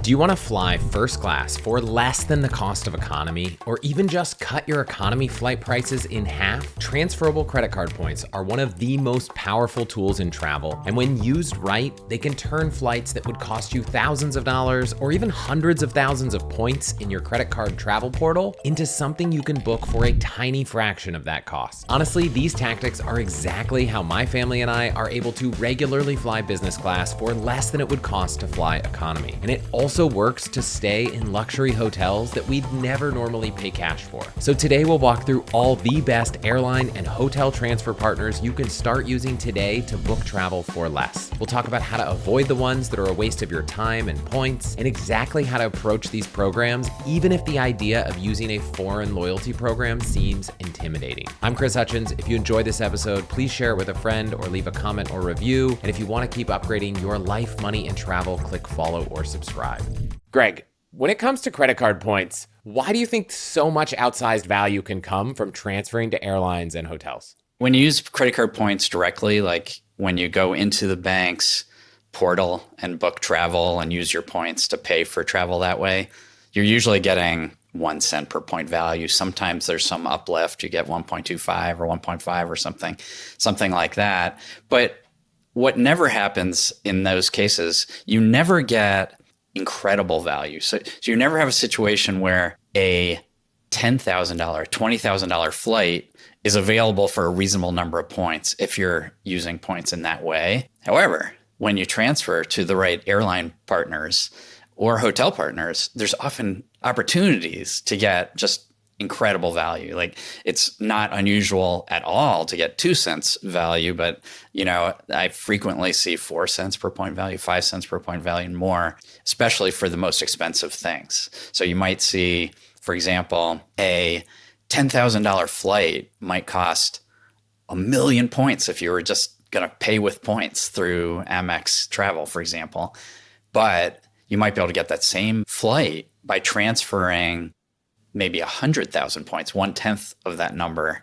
Do you want to fly first class for less than the cost of economy, or even just cut your economy flight prices in half? Transferable credit card points are one of the most powerful tools in travel, and when used right, they can turn flights that would cost you thousands of dollars or even hundreds of thousands of points in your credit card travel portal into something you can book for a tiny fraction of that cost. Honestly, these tactics are exactly how my family and I are able to regularly fly business class for less than it would cost to fly economy. And it also works to stay in luxury hotels that we'd never normally pay cash for. So today we'll walk through all the best airline and hotel transfer partners you can start using today to book travel for less. We'll talk about how to avoid the ones that are a waste of your time and points, and exactly how to approach these programs, even if the idea of using a foreign loyalty program seems intimidating. I'm Chris Hutchins. If you enjoyed this episode, please share it with a friend or leave a comment or review. And if you want to keep upgrading your life, money, and travel, click follow or subscribe. Greg, when it comes to credit card points, why do you think so much outsized value can come from transferring to airlines and hotels? When you use credit card points directly, like when you go into the bank's portal and book travel and use your points to pay for travel that way, you're usually getting 1 cent per point value. Sometimes there's some uplift. You get 1.25 or 1.5 or something like that. But what never happens in those cases, you never get incredible value. So you never have a situation where a $10,000, $20,000 flight is available for a reasonable number of points if you're using points in that way. However, when you transfer to the right airline partners or hotel partners, there's often opportunities to get just incredible value. Like, it's not unusual at all to get 2 cents value, but I frequently see 4 cents per point value, 5 cents per point value, and more, especially for the most expensive things. So you might see, for example, a $10,000 flight might cost 1 million points if you were just going to pay with points through Amex Travel, for example. But you might be able to get that same flight by transferring maybe 100,000 points, 1/10 of that number,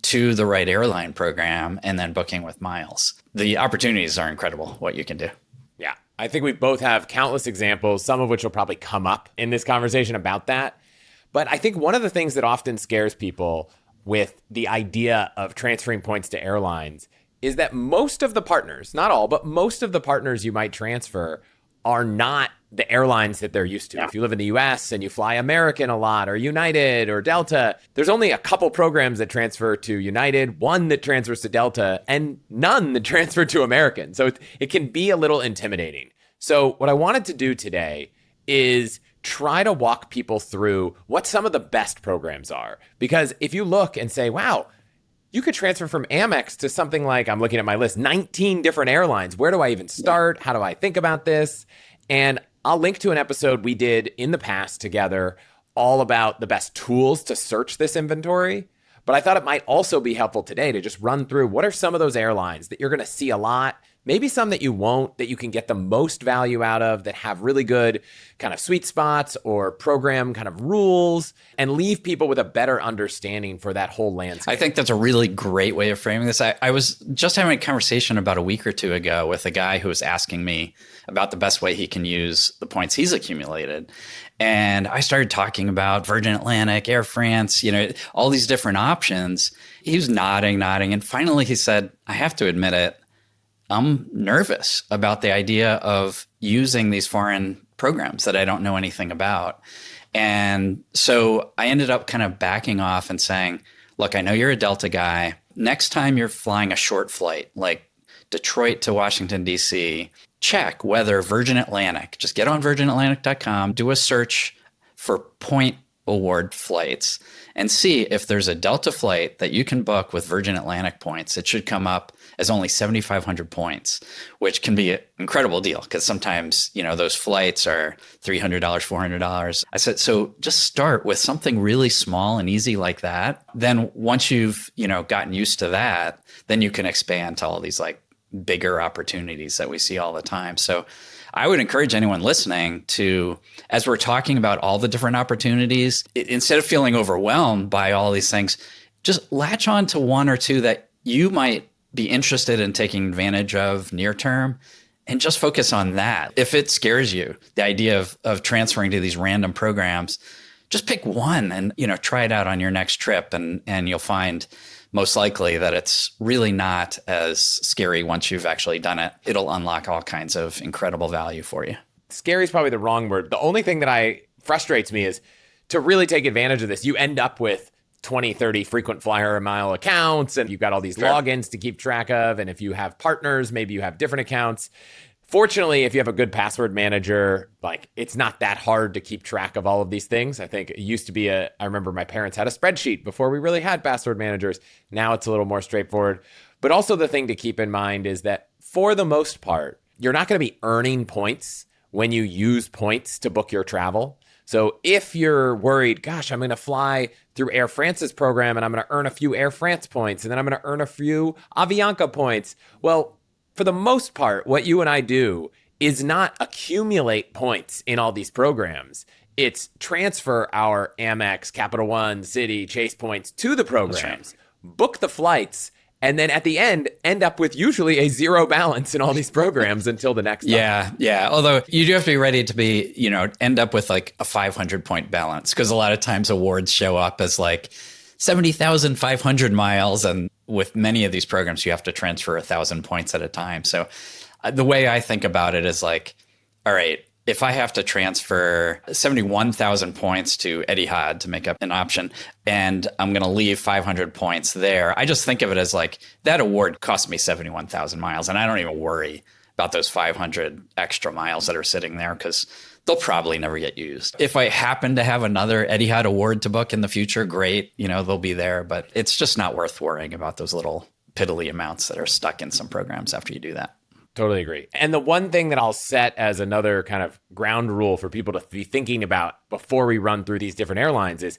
to the right airline program and then booking with miles. The opportunities are incredible, what you can do. Yeah, I think we both have countless examples, some of which will probably come up in this conversation about that. But I think one of the things that often scares people with the idea of transferring points to airlines is that most of the partners, not all, but most of the partners you might transfer are not the airlines that they're used to. Yeah. If you live in the US and you fly American a lot, or United or Delta, there's only a couple programs that transfer to United, one that transfers to Delta, and none that transfer to American. So it can be a little intimidating. So what I wanted to do today is try to walk people through what some of the best programs are. Because if you look and say, wow, you could transfer from Amex to something like, I'm looking at my list, 19 different airlines. Where do I even start? How do I think about this? And I'll link to an episode we did in the past together all about the best tools to search this inventory. But I thought it might also be helpful today to just run through what are some of those airlines that you're going to see a lot, maybe some that you won't, that you can get the most value out of, that have really good kind of sweet spots or program kind of rules, and leave people with a better understanding for that whole landscape. I think that's a really great way of framing this. I was just having a conversation about a week or two ago with a guy who was asking me about the best way he can use the points he's accumulated. And I started talking about Virgin Atlantic, Air France, all these different options. He was nodding. And finally he said, I have to admit it, I'm nervous about the idea of using these foreign programs that I don't know anything about. And so I ended up kind of backing off and saying, look, I know you're a Delta guy. Next time you're flying a short flight, like Detroit to Washington, D.C., check whether Virgin Atlantic, just get on virginatlantic.com, do a search for point award flights, and see if there's a Delta flight that you can book with Virgin Atlantic points. It should come up as only 7,500 points, which can be an incredible deal because sometimes, those flights are $300, $400. I said, so just start with something really small and easy like that. Then once you've, gotten used to that, then you can expand to all these like bigger opportunities that we see all the time. So I would encourage anyone listening to, as we're talking about all the different opportunities, instead of feeling overwhelmed by all these things, just latch on to one or two that you might be interested in taking advantage of near term and just focus on that. If it scares you, the idea of transferring to these random programs, just pick one and, try it out on your next trip. And you'll find most likely that it's really not as scary once you've actually done it. It'll unlock all kinds of incredible value for you. Scary is probably the wrong word. The only thing that frustrates me is to really take advantage of this. You end up with 20, 30 frequent flyer mile accounts, and you've got all these logins to keep track of. And if you have partners, maybe you have different accounts. Fortunately, if you have a good password manager, it's not that hard to keep track of all of these things. I think it used to be I remember my parents had a spreadsheet before we really had password managers. Now it's a little more straightforward. But also the thing to keep in mind is that for the most part, you're not going to be earning points when you use points to book your travel. So if you're worried, gosh, I'm going to fly through Air France's program and I'm going to earn a few Air France points and then I'm going to earn a few Avianca points. Well, for the most part, what you and I do is not accumulate points in all these programs. It's transfer our Amex, Capital One, Citi, Chase points to the programs, book the flights, and then at the end up with usually a zero balance in all these programs until the next time. Yeah. Although you do have to be ready to be, end up with a 500-point balance, because a lot of times awards show up as 70,500 miles. And with many of these programs, you have to transfer 1,000 points at a time. So the way I think about it is all right, if I have to transfer 71,000 points to Etihad to make up an option, and I'm going to leave 500 points there, I just think of it as that award cost me 71,000 miles. And I don't even worry about those 500 extra miles that are sitting there because they'll probably never get used. If I happen to have another Etihad award to book in the future, great, they'll be there. But it's just not worth worrying about those little piddly amounts that are stuck in some programs after you do that. Totally agree. And the one thing that I'll set as another kind of ground rule for people to be thinking about before we run through these different airlines is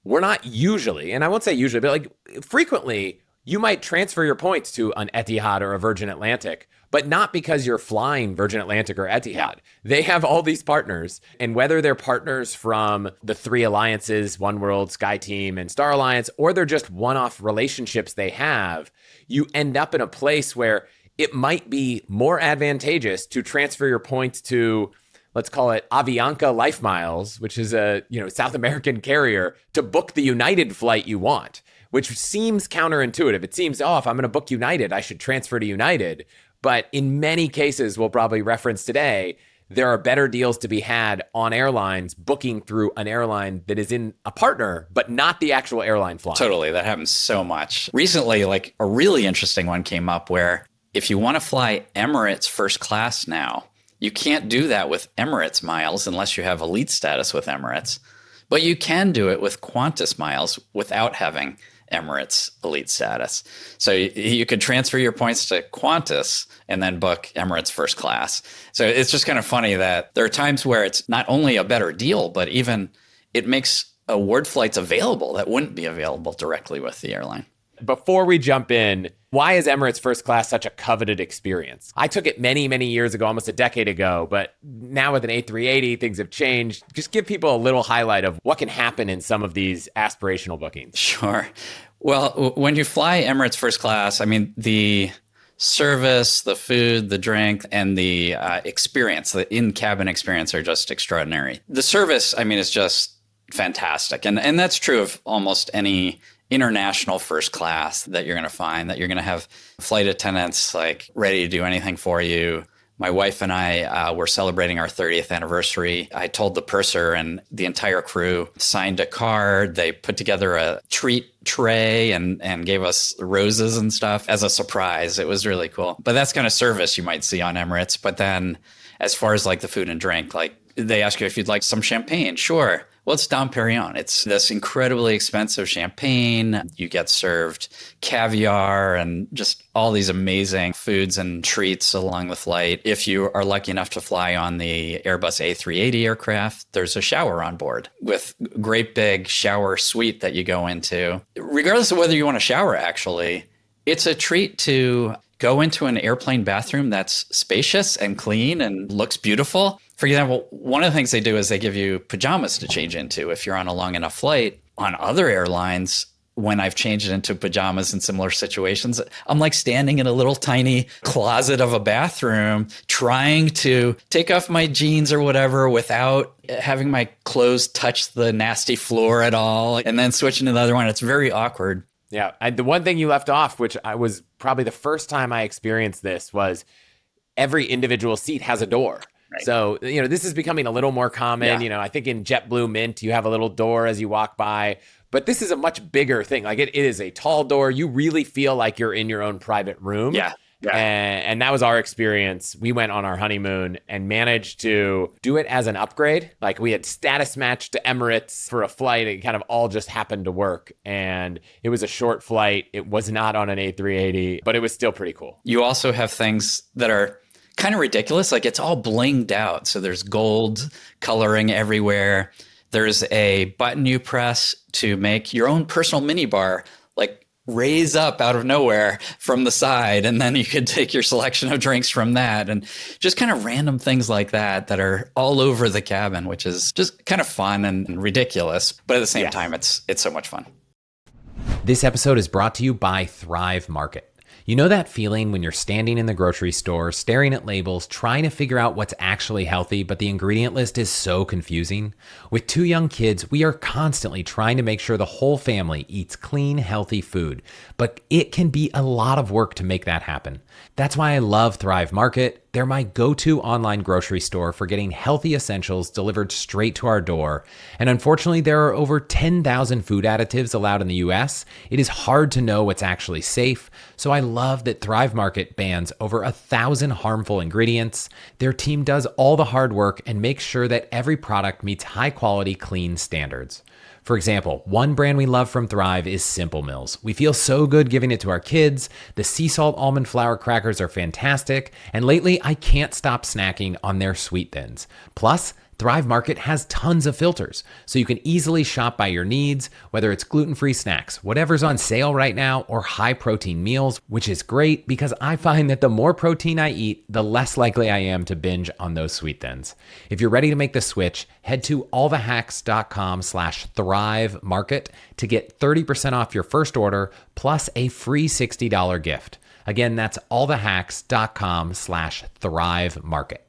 we're not usually, and I won't say usually, but frequently, you might transfer your points to an Etihad or a Virgin Atlantic, but not because you're flying Virgin Atlantic or Etihad. They have all these partners, and whether they're partners from the three alliances, Oneworld, SkyTeam, and Star Alliance, or they're just one-off relationships they have, you end up in a place where it might be more advantageous to transfer your points to, let's call it Avianca LifeMiles, which is a South American carrier, to book the United flight you want, which seems counterintuitive. It seems, if I'm going to book United, I should transfer to United. But in many cases, we'll probably reference today, there are better deals to be had on airlines booking through an airline that is in a partner, but not the actual airline flying. Totally. That happens so much. Recently, a really interesting one came up where if you want to fly Emirates first class now, you can't do that with Emirates miles unless you have elite status with Emirates. But you can do it with Qantas miles without having Emirates elite status. So you could transfer your points to Qantas and then book Emirates first class. So it's just kind of funny that there are times where it's not only a better deal, but even it makes award flights available that wouldn't be available directly with the airline. Before we jump in, why is Emirates first class such a coveted experience? I took it many, many years ago, almost a decade ago, but now with an A380, things have changed. Just give people a little highlight of what can happen in some of these aspirational bookings. Sure. Well, when you fly Emirates first class, the service, the food, the drink, and the experience, the in-cabin experience are just extraordinary. The service, is just fantastic. And that's true of almost any international first class that you're going to find, that you're going to have flight attendants ready to do anything for you. My wife and I were celebrating our 30th anniversary. I told the purser, and the entire crew signed a card. They put together a treat tray and gave us roses and stuff as a surprise. It was really cool. But that's kind of service you might see on Emirates. But then as far as the food and drink, they ask you if you'd like some champagne. Sure. Well, it's Dom Perignon. It's this incredibly expensive champagne. You get served caviar and just all these amazing foods and treats along the flight. If you are lucky enough to fly on the Airbus A380 aircraft, there's a shower on board with great big shower suite that you go into. Regardless of whether you want to shower, actually, it's a treat to go into an airplane bathroom that's spacious and clean and looks beautiful. For example, one of the things they do is they give you pajamas to change into if you're on a long enough flight. On other airlines, when I've changed it into pajamas in similar situations, I'm like standing in a little tiny closet of a bathroom trying to take off my jeans or whatever without having my clothes touch the nasty floor at all, and then switching to the other one. It's very awkward. Yeah. And the one thing you left off, which I was probably the first time I experienced this, was every individual seat has a door. Right. So, this is becoming a little more common. Yeah. I think in JetBlue Mint, you have a little door as you walk by. But this is a much bigger thing. Like it is a tall door. You really feel like you're in your own private room. Yeah. And that was our experience. We went on our honeymoon and managed to do it as an upgrade. Like we had status matched to Emirates for a flight. It kind of all just happened to work. And it was a short flight. It was not on an A380, but it was still pretty cool. You also have things that are kind of ridiculous. Like it's all blinged out. So there's gold coloring everywhere. There's a button you press to make your own personal mini bar, like raise up out of nowhere from the side. And then you could take your selection of drinks from that, and just kind of random things like that are all over the cabin, which is just kind of fun and ridiculous. But at the same time, it's so much fun. This episode is brought to you by Thrive Market. You know that feeling when you're standing in the grocery store, staring at labels, trying to figure out what's actually healthy, but the ingredient list is so confusing? With 2 young kids, we are constantly trying to make sure the whole family eats clean, healthy food, but it can be a lot of work to make that happen. That's why I love Thrive Market. They're my go-to online grocery store for getting healthy essentials delivered straight to our door. And unfortunately, there are over 10,000 food additives allowed in the US. It is hard to know what's actually safe. So I love that Thrive Market bans over 1,000 harmful ingredients. Their team does all the hard work and makes sure that every product meets high-quality, clean standards. For example, one brand we love from Thrive is Simple Mills. We feel so good giving it to our kids. The sea salt almond flour crackers are fantastic. And lately, I can't stop snacking on their sweet thins. Plus, Thrive Market has tons of filters, so you can easily shop by your needs, whether it's gluten-free snacks, whatever's on sale right now, or high-protein meals, which is great because I find that the more protein I eat, the less likely I am to binge on those sweet thins. If you're ready to make the switch, head to allthehacks.com/Thrive Market to get 30% off your first order, plus a free $60 gift. Again, that's allthehacks.com/Thrive Market.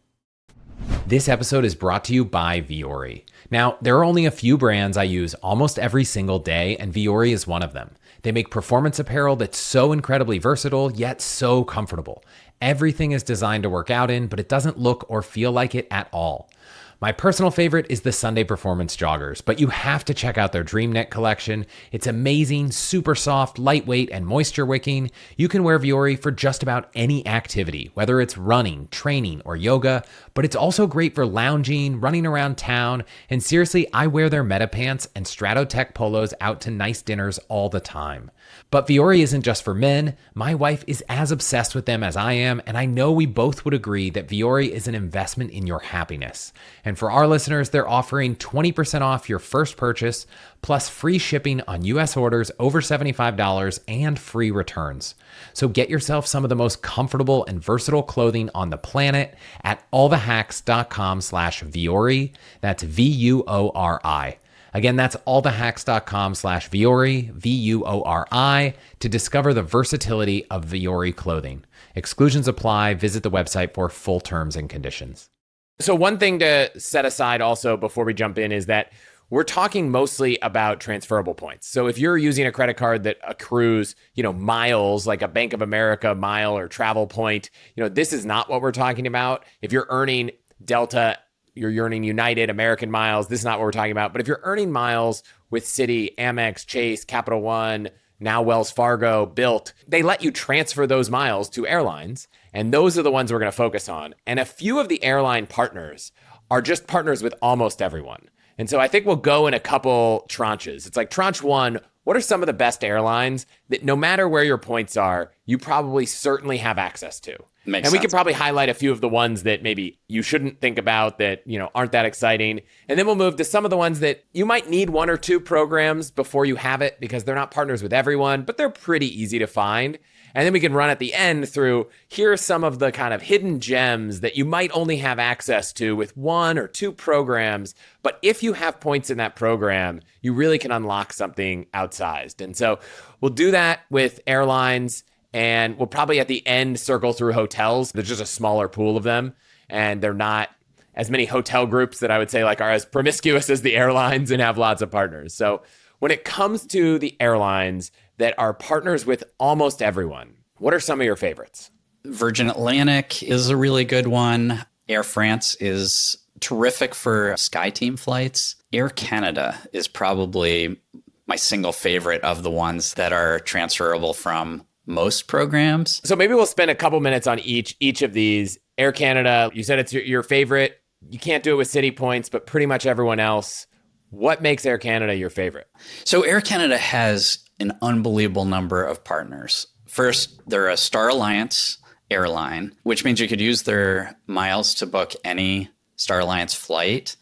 This episode is brought to you by Vuori. Now, there are only a few brands I use almost every single day, and Vuori is one of them. They make performance apparel that's so incredibly versatile, yet so comfortable. Everything is designed to work out in, but it doesn't look or feel like it at all. My personal favorite is the Sunday Performance joggers, but you have to check out their Dreamnet collection. It's amazing, super soft, lightweight, and moisture wicking. You can wear Vuori for just about any activity, whether it's running, training, or yoga, but it's also great for lounging, running around town, and seriously, I wear their Meta pants and Stratotech polos out to nice dinners all the time. But Vuori isn't just for men. My wife is as obsessed with them as I am, and I know we both would agree that Vuori is an investment in your happiness. And for our listeners, they're offering 20% off your first purchase, plus free shipping on US orders over $75 and free returns. So get yourself some of the most comfortable and versatile clothing on the planet at allthehacks.com/Vuori. That's VUORI. Again, that's allthehacks.com/Vuori, VUORI, to discover the versatility of Vuori clothing. Exclusions apply. Visit the website for full terms and conditions. So one thing to set aside also before we jump in is that we're talking mostly about transferable points. So if you're using a credit card that accrues, miles, like a Bank of America mile or travel point, this is not what we're talking about. If you're earning Delta, you're earning United, American miles, this is not what we're talking about. But if you're earning miles with Citi, Amex, Chase, Capital One, now Wells Fargo, Bilt, they let you transfer those miles to airlines. And those are the ones we're going to focus on. And a few of the airline partners are just partners with almost everyone. And so I think we'll go in a couple tranches. It's like tranche one, what are some of the best airlines that no matter where your points are, you probably certainly have access to? Makes and we sense. could probably highlight a few of the ones that maybe you shouldn't think about that, aren't that exciting. And then we'll move to some of the ones that you might need 1 or 2 programs before you have it because they're not partners with everyone, but they're pretty easy to find. And then we can run at the end through, here are some of the kind of hidden gems that you might only have access to with one or two programs. But if you have points in that program, you really can unlock something outsized. And so we'll do that with airlines, and we'll probably at the end circle through hotels. There's just a smaller pool of them, and they're not as many hotel groups that I would say like are as promiscuous as the airlines and have lots of partners. So when it comes to the airlines that are partners with almost everyone, what are some of your favorites? Virgin Atlantic is a really good one. Air France is terrific for SkyTeam flights. Air Canada is probably my single favorite of the ones that are transferable from most programs. So maybe we'll spend a couple minutes on each of these. Air Canada, you said it's your favorite. You can't do it with Citi points, but pretty much everyone else. What makes Air Canada your favorite? So Air Canada has an unbelievable number of partners. First, they're a Star Alliance airline, which means you could use their miles to book any Star Alliance flight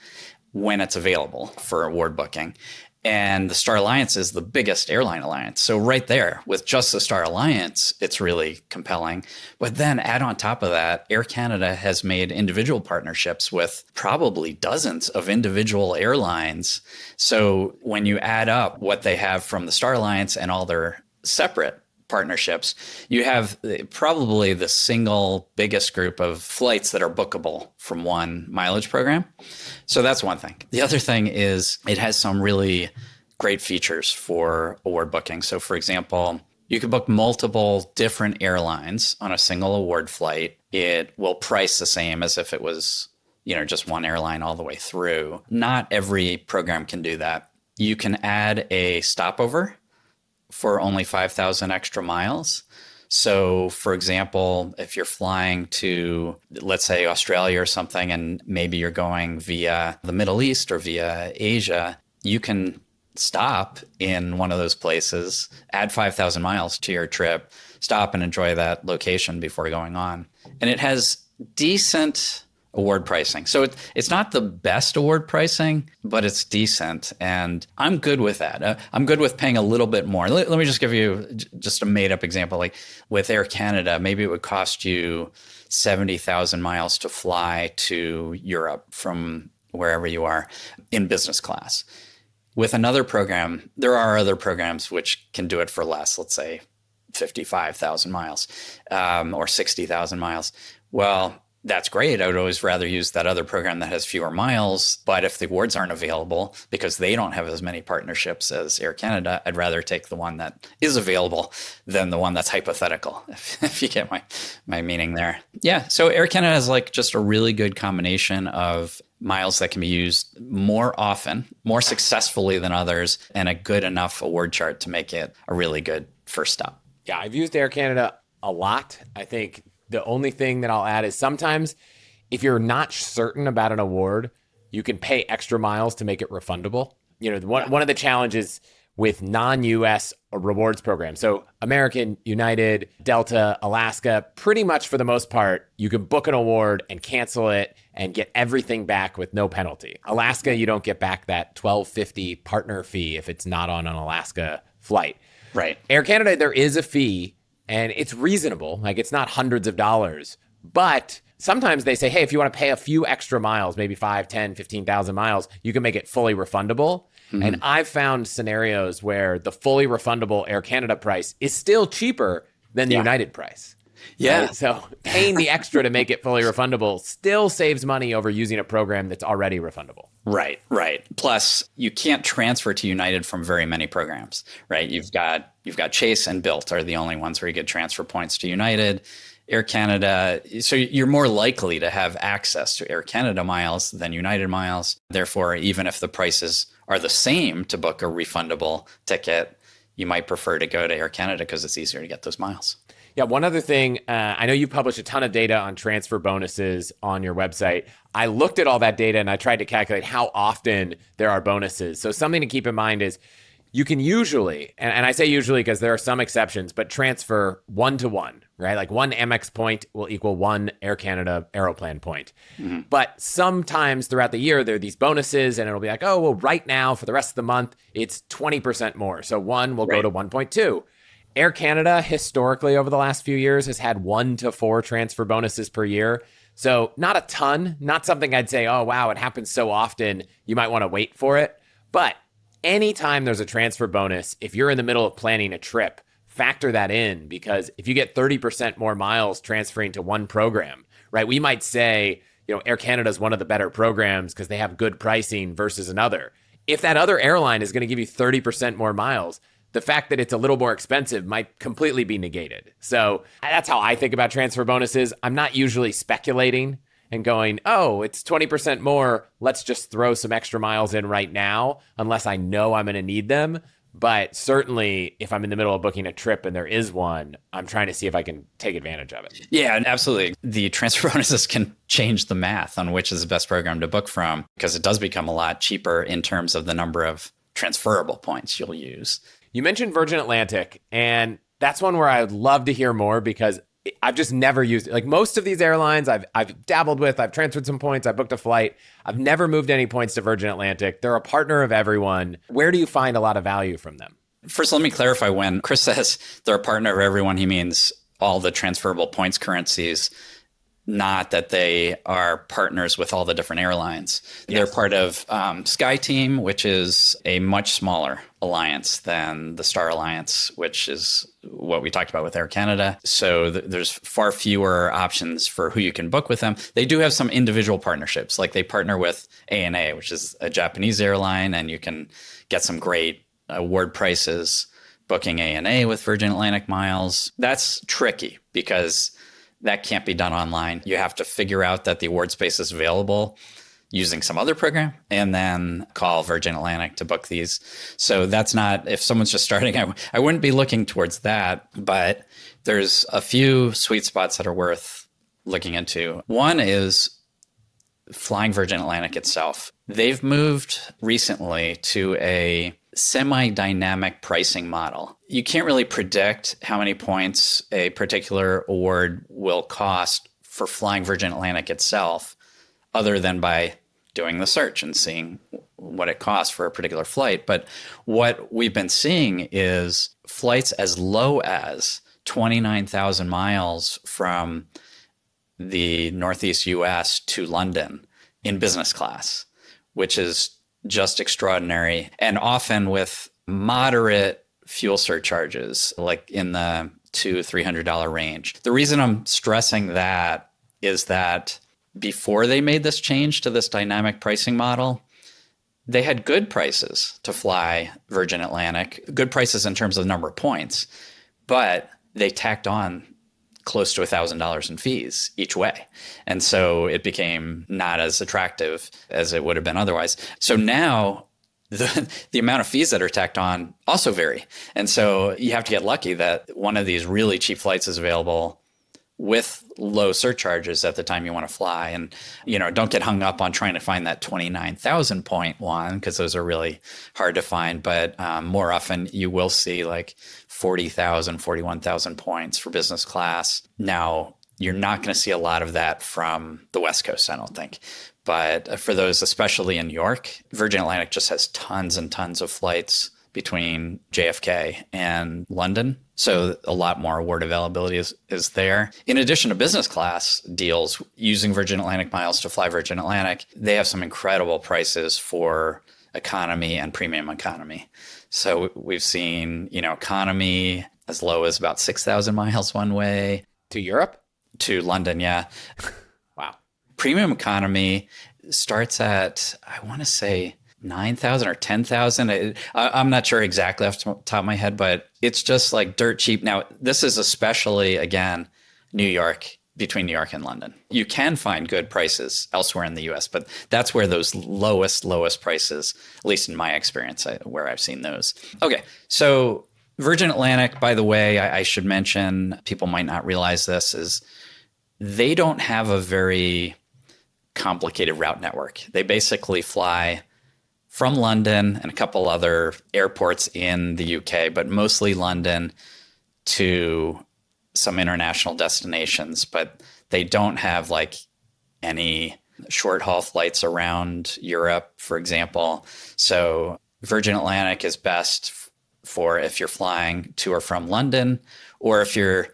when it's available for award booking. And the Star Alliance is the biggest airline alliance. So right there, with just the Star Alliance, it's really compelling. But then add on top of that, Air Canada has made individual partnerships with probably dozens of individual airlines. So when you add up what they have from the Star Alliance and all their separate partnerships, you have probably the single biggest group of flights that are bookable from one mileage program. So that's one thing. The other thing is it has some really great features for award booking. So for example, you could book multiple different airlines on a single award flight. It will price the same as if it was, just one airline all the way through. Not every program can do that. You can add a stopover for only 5,000 extra miles. So, for example, if you're flying to, let's say, Australia or something, and maybe you're going via the Middle East or via Asia, you can stop in one of those places, add 5,000 miles to your trip, stop and enjoy that location before going on. And it has decent award pricing. So it's not the best award pricing, but it's decent. And I'm good with that. I'm good with paying a little bit more. Let me just give you just a made up example. Like with Air Canada, maybe it would cost you 70,000 miles to fly to Europe from wherever you are in business class. With another program, there are other programs which can do it for less, let's say 55,000 miles or 60,000 miles. Well, that's great. I would always rather use that other program that has fewer miles. But if the awards aren't available because they don't have as many partnerships as Air Canada, I'd rather take the one that is available than the one that's hypothetical, if you get my meaning there. Yeah. So Air Canada has like just a really good combination of miles that can be used more often, more successfully than others, and a good enough award chart to make it a really good first stop. Yeah, I've used Air Canada a lot. I think the only thing that I'll add is sometimes if you're not certain about an award, you can pay extra miles to make it refundable. One of the challenges with non-US rewards programs, so American, United, Delta, Alaska, pretty much for the most part, you can book an award and cancel it and get everything back with no penalty. Alaska, you don't get back that $12.50 partner fee if it's not on an Alaska flight. Right. Air Canada, there is a fee. And it's reasonable, like it's not hundreds of dollars, but sometimes they say, hey, if you want to pay a few extra miles, maybe 5, 10, 15,000 miles, you can make it fully refundable. Mm-hmm. And I've found scenarios where the fully refundable Air Canada price is still cheaper than the United price. Yeah. Right? So paying the extra to make it fully refundable still saves money over using a program that's already refundable. Right. Plus, you can't transfer to United from very many programs, right? You've got Chase and Bilt are the only ones where you get transfer points to United. Air Canada, so you're more likely to have access to Air Canada miles than United miles. Therefore, even if the prices are the same to book a refundable ticket, you might prefer to go to Air Canada because it's easier to get those miles. Yeah, one other thing, I know you publish a ton of data on transfer bonuses on your website. I looked at all that data and I tried to calculate how often there are bonuses. So something to keep in mind is you can usually, and I say usually because there are some exceptions, but transfer 1-to-1, right? Like one Amex point will equal one Air Canada Aeroplan point. Mm-hmm. But sometimes throughout the year, there are these bonuses and it'll be like, oh, well, right now for the rest of the month, it's 20% more. So one will go to 1.2. Air Canada historically over the last few years has had 1 to 4 transfer bonuses per year. So not a ton, not something I'd say, oh, wow, it happens so often, you might want to wait for it. But anytime there's a transfer bonus, if you're in the middle of planning a trip, factor that in, because if you get 30% more miles transferring to one program, right? We might say, Air Canada is one of the better programs because they have good pricing versus another. If that other airline is going to give you 30% more miles, the fact that it's a little more expensive might completely be negated. So that's how I think about transfer bonuses. I'm not usually speculating and going, oh, it's 20% more. Let's just throw some extra miles in right now, unless I know I'm going to need them. But certainly, if I'm in the middle of booking a trip and there is one, I'm trying to see if I can take advantage of it. Yeah, absolutely. The transfer bonuses can change the math on which is the best program to book from, because it does become a lot cheaper in terms of the number of transferable points you'll use. You mentioned Virgin Atlantic, and that's one where I would love to hear more because I've just never used it. Like most of these airlines I've dabbled with, I've transferred some points, I booked a flight. I've never moved any points to Virgin Atlantic. They're a partner of everyone. Where do you find a lot of value from them? First, let me clarify. When Chris says they're a partner of everyone, he means all the transferable points currencies, not that they are partners with all the different airlines. Yes. They're part of SkyTeam, which is a much smaller alliance than the Star Alliance, which is what we talked about with Air Canada. So there's far fewer options for who you can book with them. They do have some individual partnerships, like they partner with ANA, which is a Japanese airline, and you can get some great award prices booking ANA with Virgin Atlantic miles. That's tricky because that can't be done online. You have to figure out that the award space is available using some other program and then call Virgin Atlantic to book these. So that's not, if someone's just starting, I wouldn't be looking towards that, but there's a few sweet spots that are worth looking into. One is flying Virgin Atlantic itself. They've moved recently to a semi-dynamic pricing model. You can't really predict how many points a particular award will cost for flying Virgin Atlantic itself, other than by doing the search and seeing what it costs for a particular flight. But what we've been seeing is flights as low as 29,000 miles from the Northeast US to London in business class, which is just extraordinary, and often with moderate fuel surcharges, like in the $200-$300 range. The reason I'm stressing that is that before they made this change to this dynamic pricing model, they had good prices to fly Virgin Atlantic, good prices in terms of the number of points, but they tacked on close to $1,000 in fees each way. And so it became not as attractive as it would have been otherwise. So now the amount of fees that are tacked on also vary. And so you have to get lucky that one of these really cheap flights is available with low surcharges at the time you want to fly. And, don't get hung up on trying to find that 29,000 point one, because those are really hard to find. But more often you will see like 40,000, 41,000 points for business class. Now, you're not going to see a lot of that from the West Coast, I don't think. But for those, especially in New York, Virgin Atlantic just has tons and tons of flights between JFK and London. So a lot more award availability is there. In addition to business class deals, using Virgin Atlantic miles to fly Virgin Atlantic, they have some incredible prices for economy and premium economy. So we've seen, economy as low as about 6,000 miles one way. To Europe? To London, yeah. Wow. Premium economy starts at, I want to say, 9,000 or 10,000. I'm not sure exactly off the top of my head, but it's just like dirt cheap. Now, this is especially, again, New York, between New York and London. You can find good prices elsewhere in the US, but that's where those lowest prices, at least in my experience, where I've seen those. Okay, so Virgin Atlantic, by the way, I should mention, people might not realize this, is they don't have a very complicated route network. They basically fly from London and a couple other airports in the UK, but mostly London to some international destinations. But they don't have like any short haul flights around Europe, for example. So Virgin Atlantic is best for if you're flying to or from London, or if you're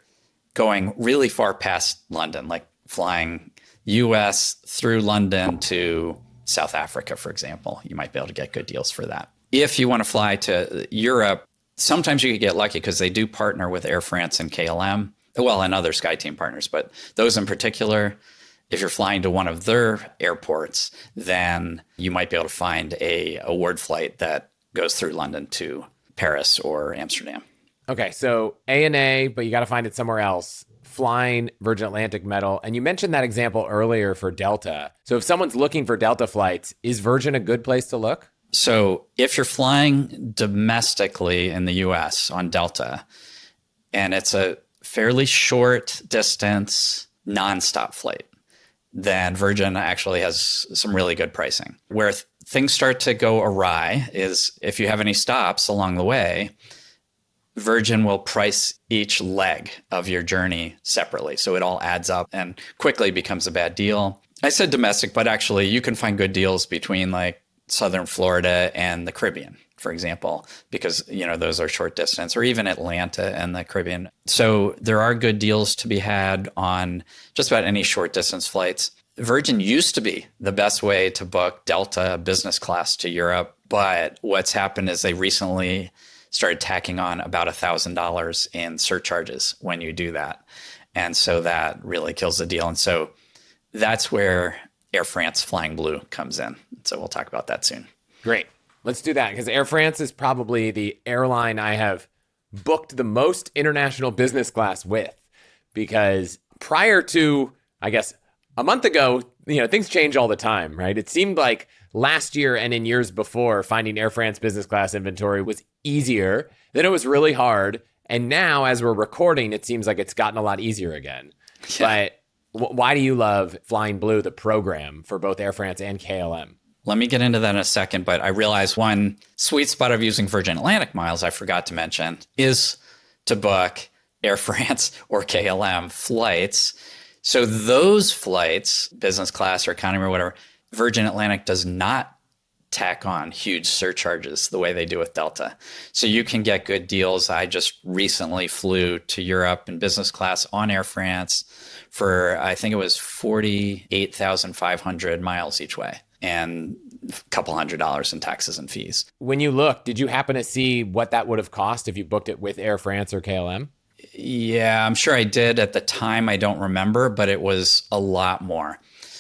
going really far past London, like flying US through London to South Africa, for example. You might be able to get good deals for that. If you want to fly to Europe, sometimes you could get lucky because they do partner with Air France and KLM, well, and other SkyTeam partners, but those in particular, if you're flying to one of their airports, then you might be able to find a award flight that goes through London to Paris or Amsterdam. Okay, so ANA, but you got to find it somewhere else. Flying Virgin Atlantic metal. And you mentioned that example earlier for Delta. So if someone's looking for Delta flights, is Virgin a good place to look? So if you're flying domestically in the US on Delta, and it's a fairly short distance, nonstop flight, then Virgin actually has some really good pricing. Where things start to go awry is if you have any stops along the way, Virgin will price each leg of your journey separately. So it all adds up and quickly becomes a bad deal. I said domestic, but actually you can find good deals between like Southern Florida and the Caribbean, for example, because, those are short distance, or even Atlanta and the Caribbean. So there are good deals to be had on just about any short distance flights. Virgin used to be the best way to book Delta business class to Europe, but what's happened is they recently started tacking on about $1,000 in surcharges when you do that. And so that really kills the deal. And so that's where Air France Flying Blue comes in. So we'll talk about that soon. Great. Let's do that, because Air France is probably the airline I have booked the most international business class with, because prior to, I guess, a month ago, things change all the time, right? It seemed like last year and in years before, finding Air France business class inventory was easier. Then it was really hard. And now, as we're recording, it seems like it's gotten a lot easier again. Yeah. But why do you love Flying Blue, the program for both Air France and KLM? Let me get into that in a second, but I realized one sweet spot of using Virgin Atlantic miles I forgot to mention is to book Air France or KLM flights. So those flights, business class or economy or whatever, Virgin Atlantic does not tack on huge surcharges the way they do with Delta. So you can get good deals. I just recently flew to Europe in business class on Air France for, I think it was 48,500 miles each way, and a couple $100 in taxes and fees. When you looked, did you happen to see what that would have cost if you booked it with Air France or KLM? Yeah, I'm sure I did at the time. I don't remember, but it was a lot more.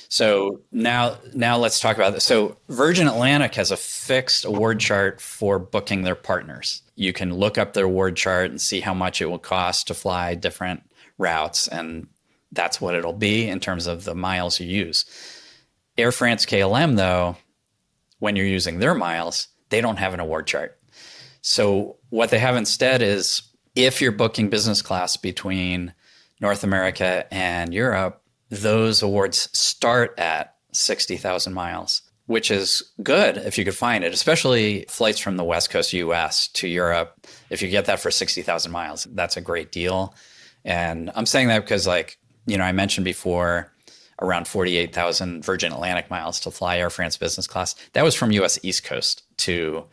So now let's talk about this. So Virgin Atlantic has a fixed award chart for booking their partners. You can look up their award chart and see how much it will cost to fly different routes, and that's what it'll be in terms of the miles you use. Air France KLM, though, when you're using their miles, they don't have an award chart. So what they have instead is, if you're booking business class between North America and Europe, those awards start at 60,000 miles, which is good if you could find it, especially flights from the West Coast US to Europe. If you get that for 60,000 miles, that's a great deal. And I'm saying that because, I mentioned before, around 48,000 Virgin Atlantic miles to fly Air France business class. That was from US East Coast to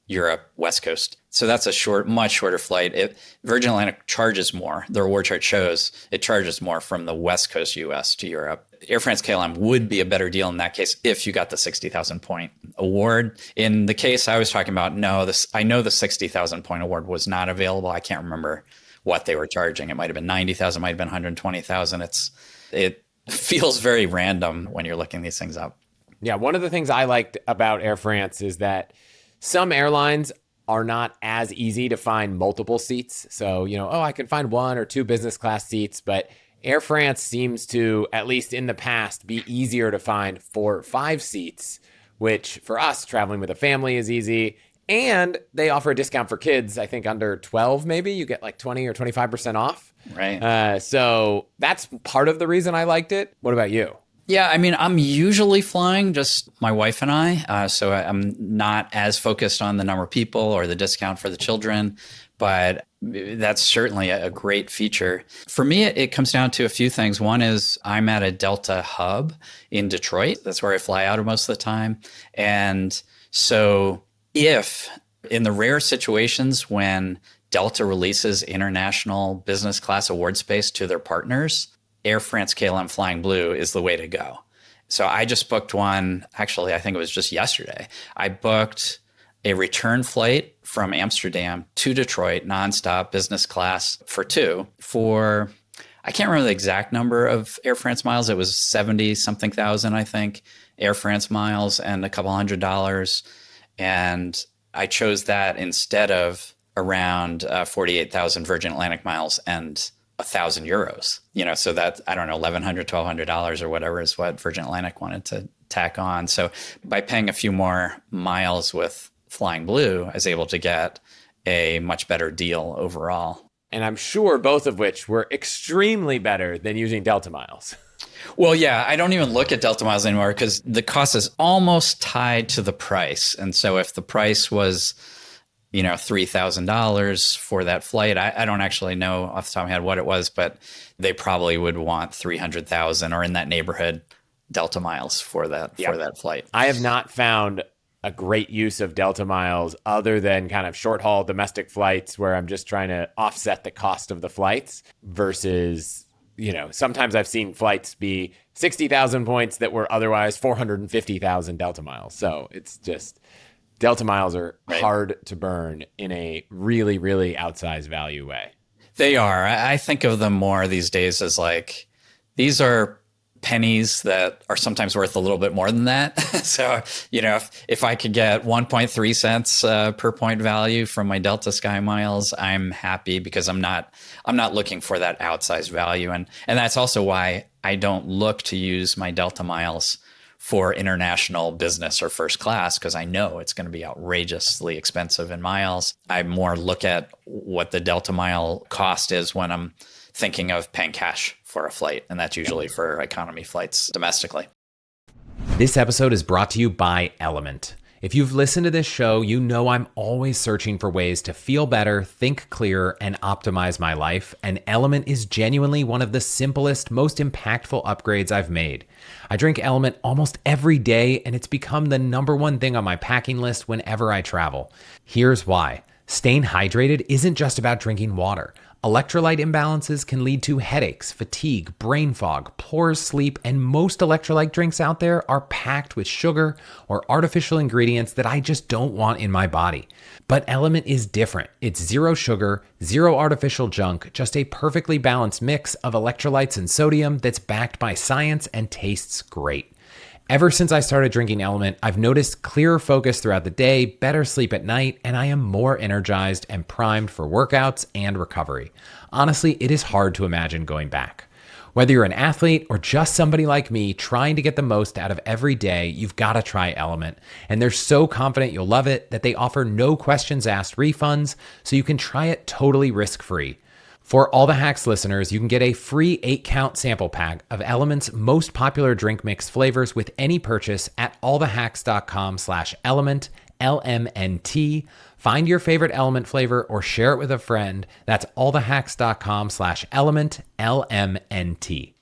Europe West Coast. So that's a much shorter flight. Virgin Atlantic charges more. Their award chart shows it charges more from the West Coast US to Europe. Air France KLM would be a better deal in that case if you got the 60,000 point award. In the case I was talking about, I know the 60,000 point award was not available. I can't remember what they were charging. It might have been 90,000, might have been 120,000. It feels very random when you're looking these things up. Yeah, one of the things I liked about Air France is that some airlines are not as easy to find multiple seats. So, I can find one or two business class seats, but Air France seems to, at least in the past, be easier to find 4 or 5 seats, which for us traveling with a family is easy. And they offer a discount for kids, I think under 12, maybe you get like 20 or 25% off. Right. So that's part of the reason I liked it. What about you? Yeah, I'm usually flying just my wife and I, so I'm not as focused on the number of people or the discount for the children, but that's certainly a great feature. For me, it comes down to a few things. One is I'm at a Delta hub in Detroit. That's where I fly out of most of the time. And so if In the rare situations when Delta releases international business class award space to their partners, Air France-KLM Flying Blue is the way to go. So I just booked one, actually, I think it was just yesterday. I booked a return flight from Amsterdam to Detroit, nonstop business class for two for, I can't remember the exact number of Air France miles. It was 70 something thousand, I think, Air France miles and a couple $100. And I chose that instead of around 48,000 Virgin Atlantic miles and 1,000 euros, so that, I don't know, $1,100, $1,200 or whatever is what Virgin Atlantic wanted to tack on. So by paying a few more miles with Flying Blue, I was able to get a much better deal overall. And I'm sure both of which were extremely better than using Delta miles. Well, yeah, I don't even look at Delta miles anymore because the cost is almost tied to the price. And so if the price was, $3,000 for that flight, I don't actually know off the top of my head what it was, but they probably would want 300,000 or in that neighborhood Delta miles for that flight. I have not found a great use of Delta miles other than kind of short haul domestic flights where I'm just trying to offset the cost of the flights versus, sometimes I've seen flights be 60,000 points that were otherwise 450,000 Delta miles. So it's just, Delta miles are hard to burn in a really, really outsized value way. They are. I think of them more these days as like, these are pennies that are sometimes worth a little bit more than that. So, if I could get 1.3 cents per point value from my Delta Sky miles, I'm happy because I'm not looking for that outsized value. And that's also why I don't look to use my Delta miles for international business or first class, because I know it's going to be outrageously expensive in miles. I more look at what the Delta mile cost is when I'm thinking of paying cash for a flight, and that's usually for economy flights domestically. This episode is brought to you by Element. If you've listened to this show, you know I'm always searching for ways to feel better, think clearer, and optimize my life, and Element is genuinely one of the simplest, most impactful upgrades I've made. I drink Element almost every day, and it's become the number one thing on my packing list whenever I travel. Here's why. Staying hydrated isn't just about drinking water. Electrolyte imbalances can lead to headaches, fatigue, brain fog, poor sleep, and most electrolyte drinks out there are packed with sugar or artificial ingredients that I just don't want in my body. But Element is different. It's zero sugar, zero artificial junk, just a perfectly balanced mix of electrolytes and sodium that's backed by science and tastes great. Ever since I started drinking Element, I've noticed clearer focus throughout the day, better sleep at night, and I am more energized and primed for workouts and recovery. Honestly, it is hard to imagine going back. Whether you're an athlete or just somebody like me trying to get the most out of every day, you've got to try Element. And they're so confident you'll love it that they offer no questions asked refunds, so you can try it totally risk-free. For All the Hacks listeners, you can get a free 8-count sample pack of Element's most popular drink mix flavors with any purchase at allthehacks.com/element, LMNT. Find your favorite Element flavor or share it with a friend. That's allthehacks.com/element, LMNT.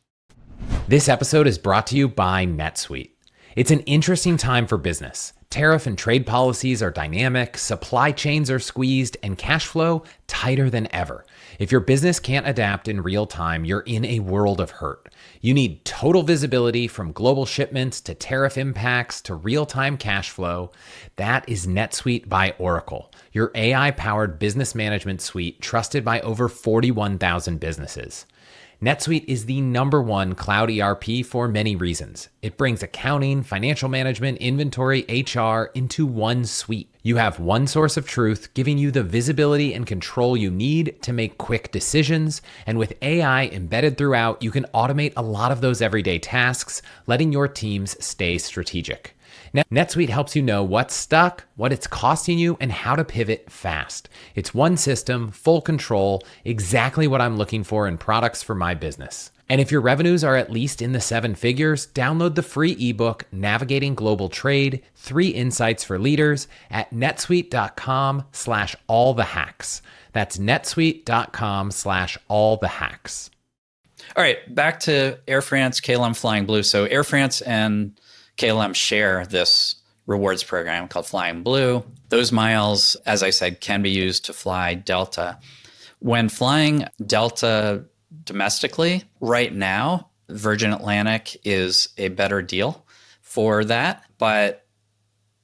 This episode is brought to you by NetSuite. It's an interesting time for business. Tariff and trade policies are dynamic, supply chains are squeezed, and cash flow tighter than ever. If your business can't adapt in real time, you're in a world of hurt. You need total visibility from global shipments to tariff impacts to real-time cash flow. That is NetSuite by Oracle, your AI-powered business management suite trusted by over 41,000 businesses. NetSuite is the number one cloud ERP for many reasons. It brings accounting, financial management, inventory, HR into one suite. You have one source of truth, giving you the visibility and control you need to make quick decisions. And with AI embedded throughout, you can automate a lot of those everyday tasks, letting your teams stay strategic. NetSuite helps you know what's stuck, what it's costing you, and how to pivot fast. It's one system, full control, exactly what I'm looking for in products for my business. And if your revenues are at least in the 7 figures, download the free ebook, Navigating Global Trade, 3 Insights for Leaders at netsuite.com/allthehacks. That's netsuite.com/allthehacks. All right, back to Air France, KLM Flying Blue. So Air France and KLM share this rewards program called Flying Blue. Those miles, as I said, can be used to fly Delta. When flying Delta domestically, right now, Virgin Atlantic is a better deal for that. But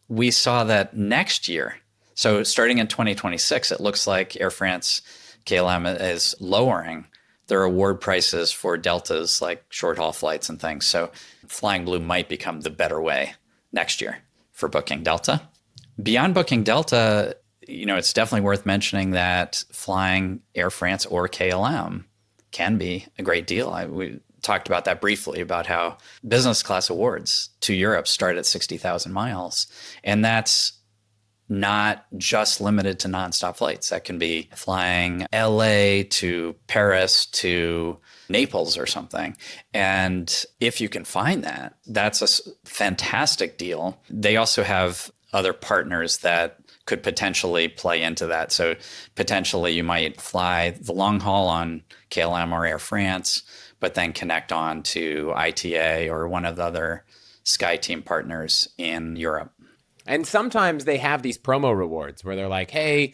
we saw that next year, so starting in 2026, it looks like Air France-KLM is lowering their award prices for Deltas, like short-haul flights and things. So Flying Blue might become the better way next year for booking Delta. Beyond booking Delta, it's definitely worth mentioning that flying Air France or KLM can be a great deal. We talked about that briefly, about how business class awards to Europe start at 60,000 miles. And that's not just limited to nonstop flights. That can be flying LA to Paris to Naples or something. And if you can find that, that's a fantastic deal. They also have other partners that could potentially play into that. So potentially you might fly the long haul on KLM or Air France, but then connect on to ITA or one of the other SkyTeam partners in Europe. And sometimes they have these promo rewards where they're like, hey,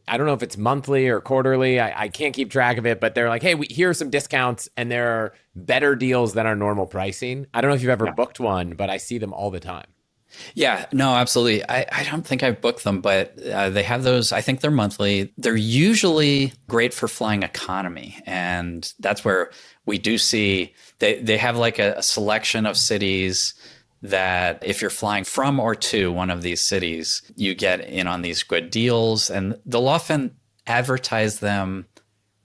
I don't know if it's monthly or quarterly. I can't keep track of it, but they're like, hey, here are some discounts and there are better deals than our normal pricing. I don't know if you've ever booked one, but I see them all the time. Yeah, no, absolutely. I don't think I've booked them, but they have those. I think they're monthly. They're usually great for flying economy. And that's where we do see they have like a selection of cities that if you're flying from or to one of these cities, you get in on these good deals. And they'll often advertise them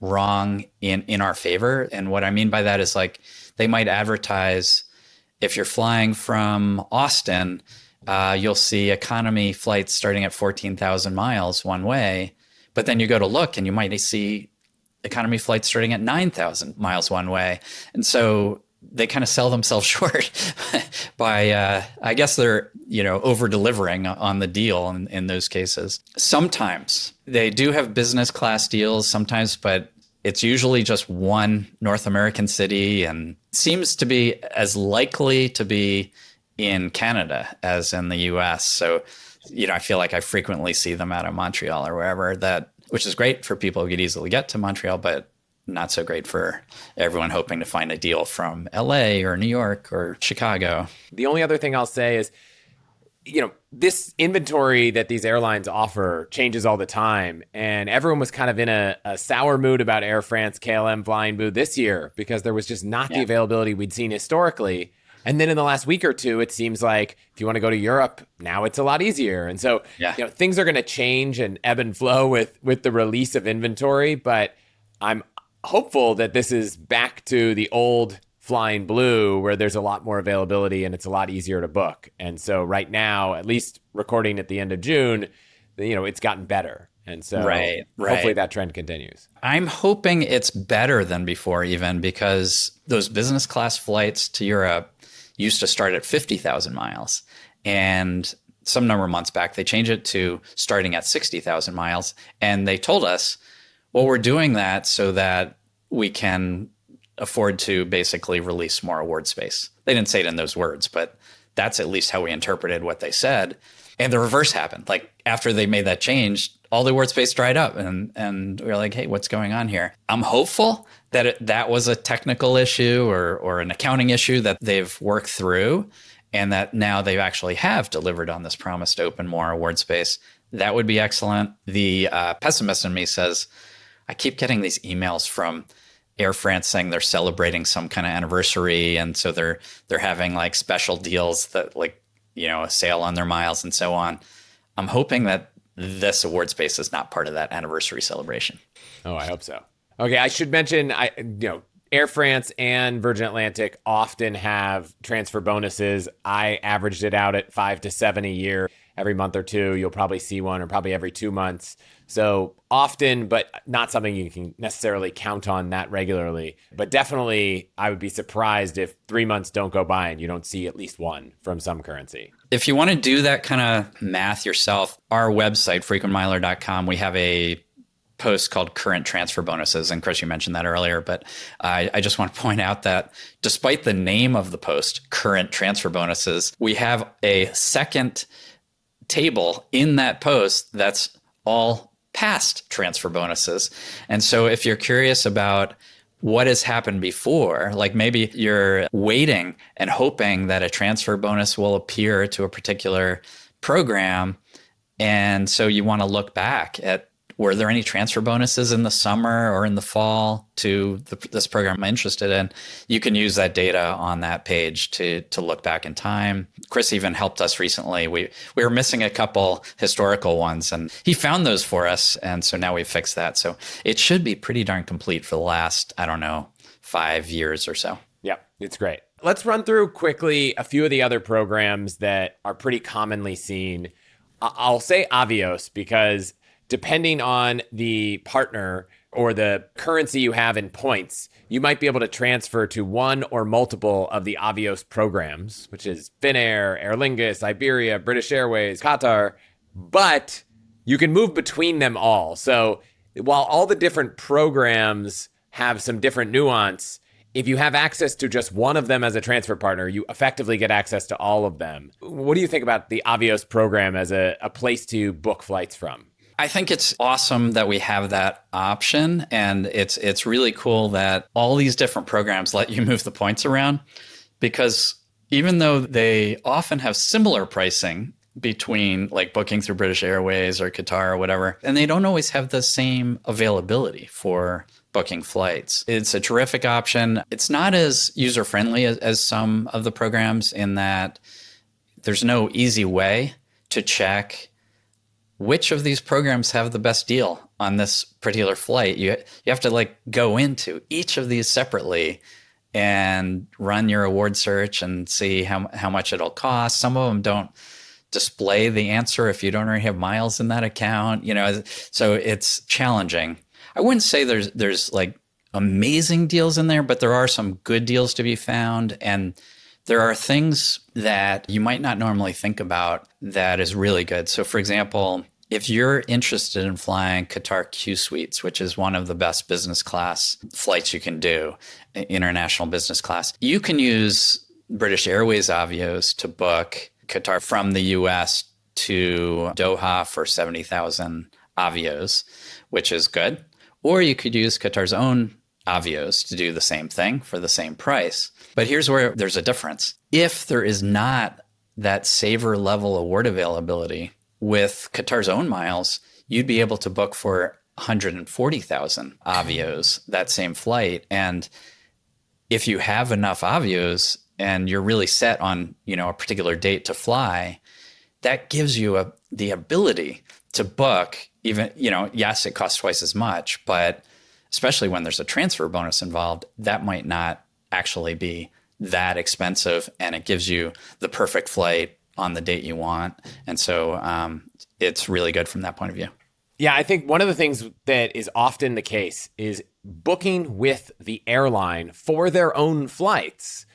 wrong in our favor. And what I mean by that is like they might advertise, if you're flying from Austin, you'll see economy flights starting at 14,000 miles one way. But then you go to look and you might see economy flights starting at 9,000 miles one way. And so they kind of sell themselves short by, I guess they're, over delivering on the deal in those cases. Sometimes they do have business class deals sometimes, but it's usually just one North American city and seems to be as likely to be in Canada as in the US. So, I feel like I frequently see them out of Montreal or wherever, which is great for people who could easily get to Montreal, but not so great for everyone hoping to find a deal from LA or New York or Chicago. The only other thing I'll say is, this inventory that these airlines offer changes all the time. And everyone was kind of in a sour mood about Air France, KLM Flying Blue this year because there was just not the availability we'd seen historically. And then in the last week or two, it seems like if you want to go to Europe, now it's a lot easier. And so, things are going to change and ebb and flow with the release of inventory. But I'm hopeful that this is back to the old Flying Blue where there's a lot more availability and it's a lot easier to book. And so right now, at least recording at the end of June, it's gotten better. And so hopefully that trend continues. I'm hoping it's better than before even because those business class flights to Europe used to start at 50,000 miles. And some number of months back, they changed it to starting at 60,000 miles. And they told us, well, we're doing that so that we can afford to basically release more award space. They didn't say it in those words, but that's at least how we interpreted what they said. And the reverse happened. Like after they made that change, all the award space dried up and we were like, hey, what's going on here? I'm hopeful that that was a technical issue or an accounting issue that they've worked through and that now they actually have delivered on this promise to open more award space. That would be excellent. The pessimist in me says, I keep getting these emails from Air France saying they're celebrating some kind of anniversary. And so they're having like special deals that like, a sale on their miles and so on. I'm hoping that this award space is not part of that anniversary celebration. Oh, I hope so. Okay. I should mention, Air France and Virgin Atlantic often have transfer bonuses. I averaged it out at 5 to 7 a year. Every month or two, you'll probably see one, or probably every 2 months. So often, but not something you can necessarily count on that regularly. But definitely, I would be surprised if 3 months don't go by and you don't see at least one from some currency. If you want to do that kind of math yourself, our website, FrequentMiler.com, we have a post called Current Transfer Bonuses. And Chris, you mentioned that earlier, but I just want to point out that despite the name of the post, Current Transfer Bonuses, we have a second table in that post that's all past transfer bonuses. And so if you're curious about what has happened before, like maybe you're waiting and hoping that a transfer bonus will appear to a particular program, and so you want to look back at, were there any transfer bonuses in the summer or in the fall to this program I'm interested in? You can use that data on that page to look back in time. Chris even helped us recently. We were missing a couple historical ones, and he found those for us. And so now we've fixed that. So it should be pretty darn complete for the last, 5 years or so. Yeah, it's great. Let's run through quickly a few of the other programs that are pretty commonly seen. I'll say Avios because depending on the partner or the currency you have in points, you might be able to transfer to one or multiple of the Avios programs, which is Finnair, Aer Lingus, Iberia, British Airways, Qatar, but you can move between them all. So while all the different programs have some different nuance, if you have access to just one of them as a transfer partner, you effectively get access to all of them. What do you think about the Avios program as a place to book flights from? I think it's awesome that we have that option, and it's really cool that all these different programs let you move the points around, because even though they often have similar pricing between like booking through British Airways or Qatar or whatever, and they don't always have the same availability for booking flights. It's a terrific option. It's not as user-friendly as some of the programs in that there's no easy way to check which of these programs have the best deal on this particular flight. You have to like go into each of these separately and run your award search and see how much it'll cost. Some of them don't display the answer if you don't already have miles in that account, so it's challenging. I wouldn't say there's like amazing deals in there, but there are some good deals to be found. And there are things that you might not normally think about that is really good. So for example, if you're interested in flying Qatar Q Suites, which is one of the best business class flights you can do, international business class, you can use British Airways Avios to book Qatar from the US to Doha for 70,000 Avios, which is good. Or you could use Qatar's own Avios to do the same thing for the same price. But here's where there's a difference. If there is not that saver level award availability with Qatar's own miles, you'd be able to book for 140,000 Avios that same flight. And if you have enough Avios and you're really set on, a particular date to fly, that gives you the ability to book even, yes, it costs twice as much, but especially when there's a transfer bonus involved, that might not actually be that expensive, and it gives you the perfect flight on the date you want. And so it's really good from that point of view. Yeah, I think one of the things that is often the case is booking with the airline for their own flights.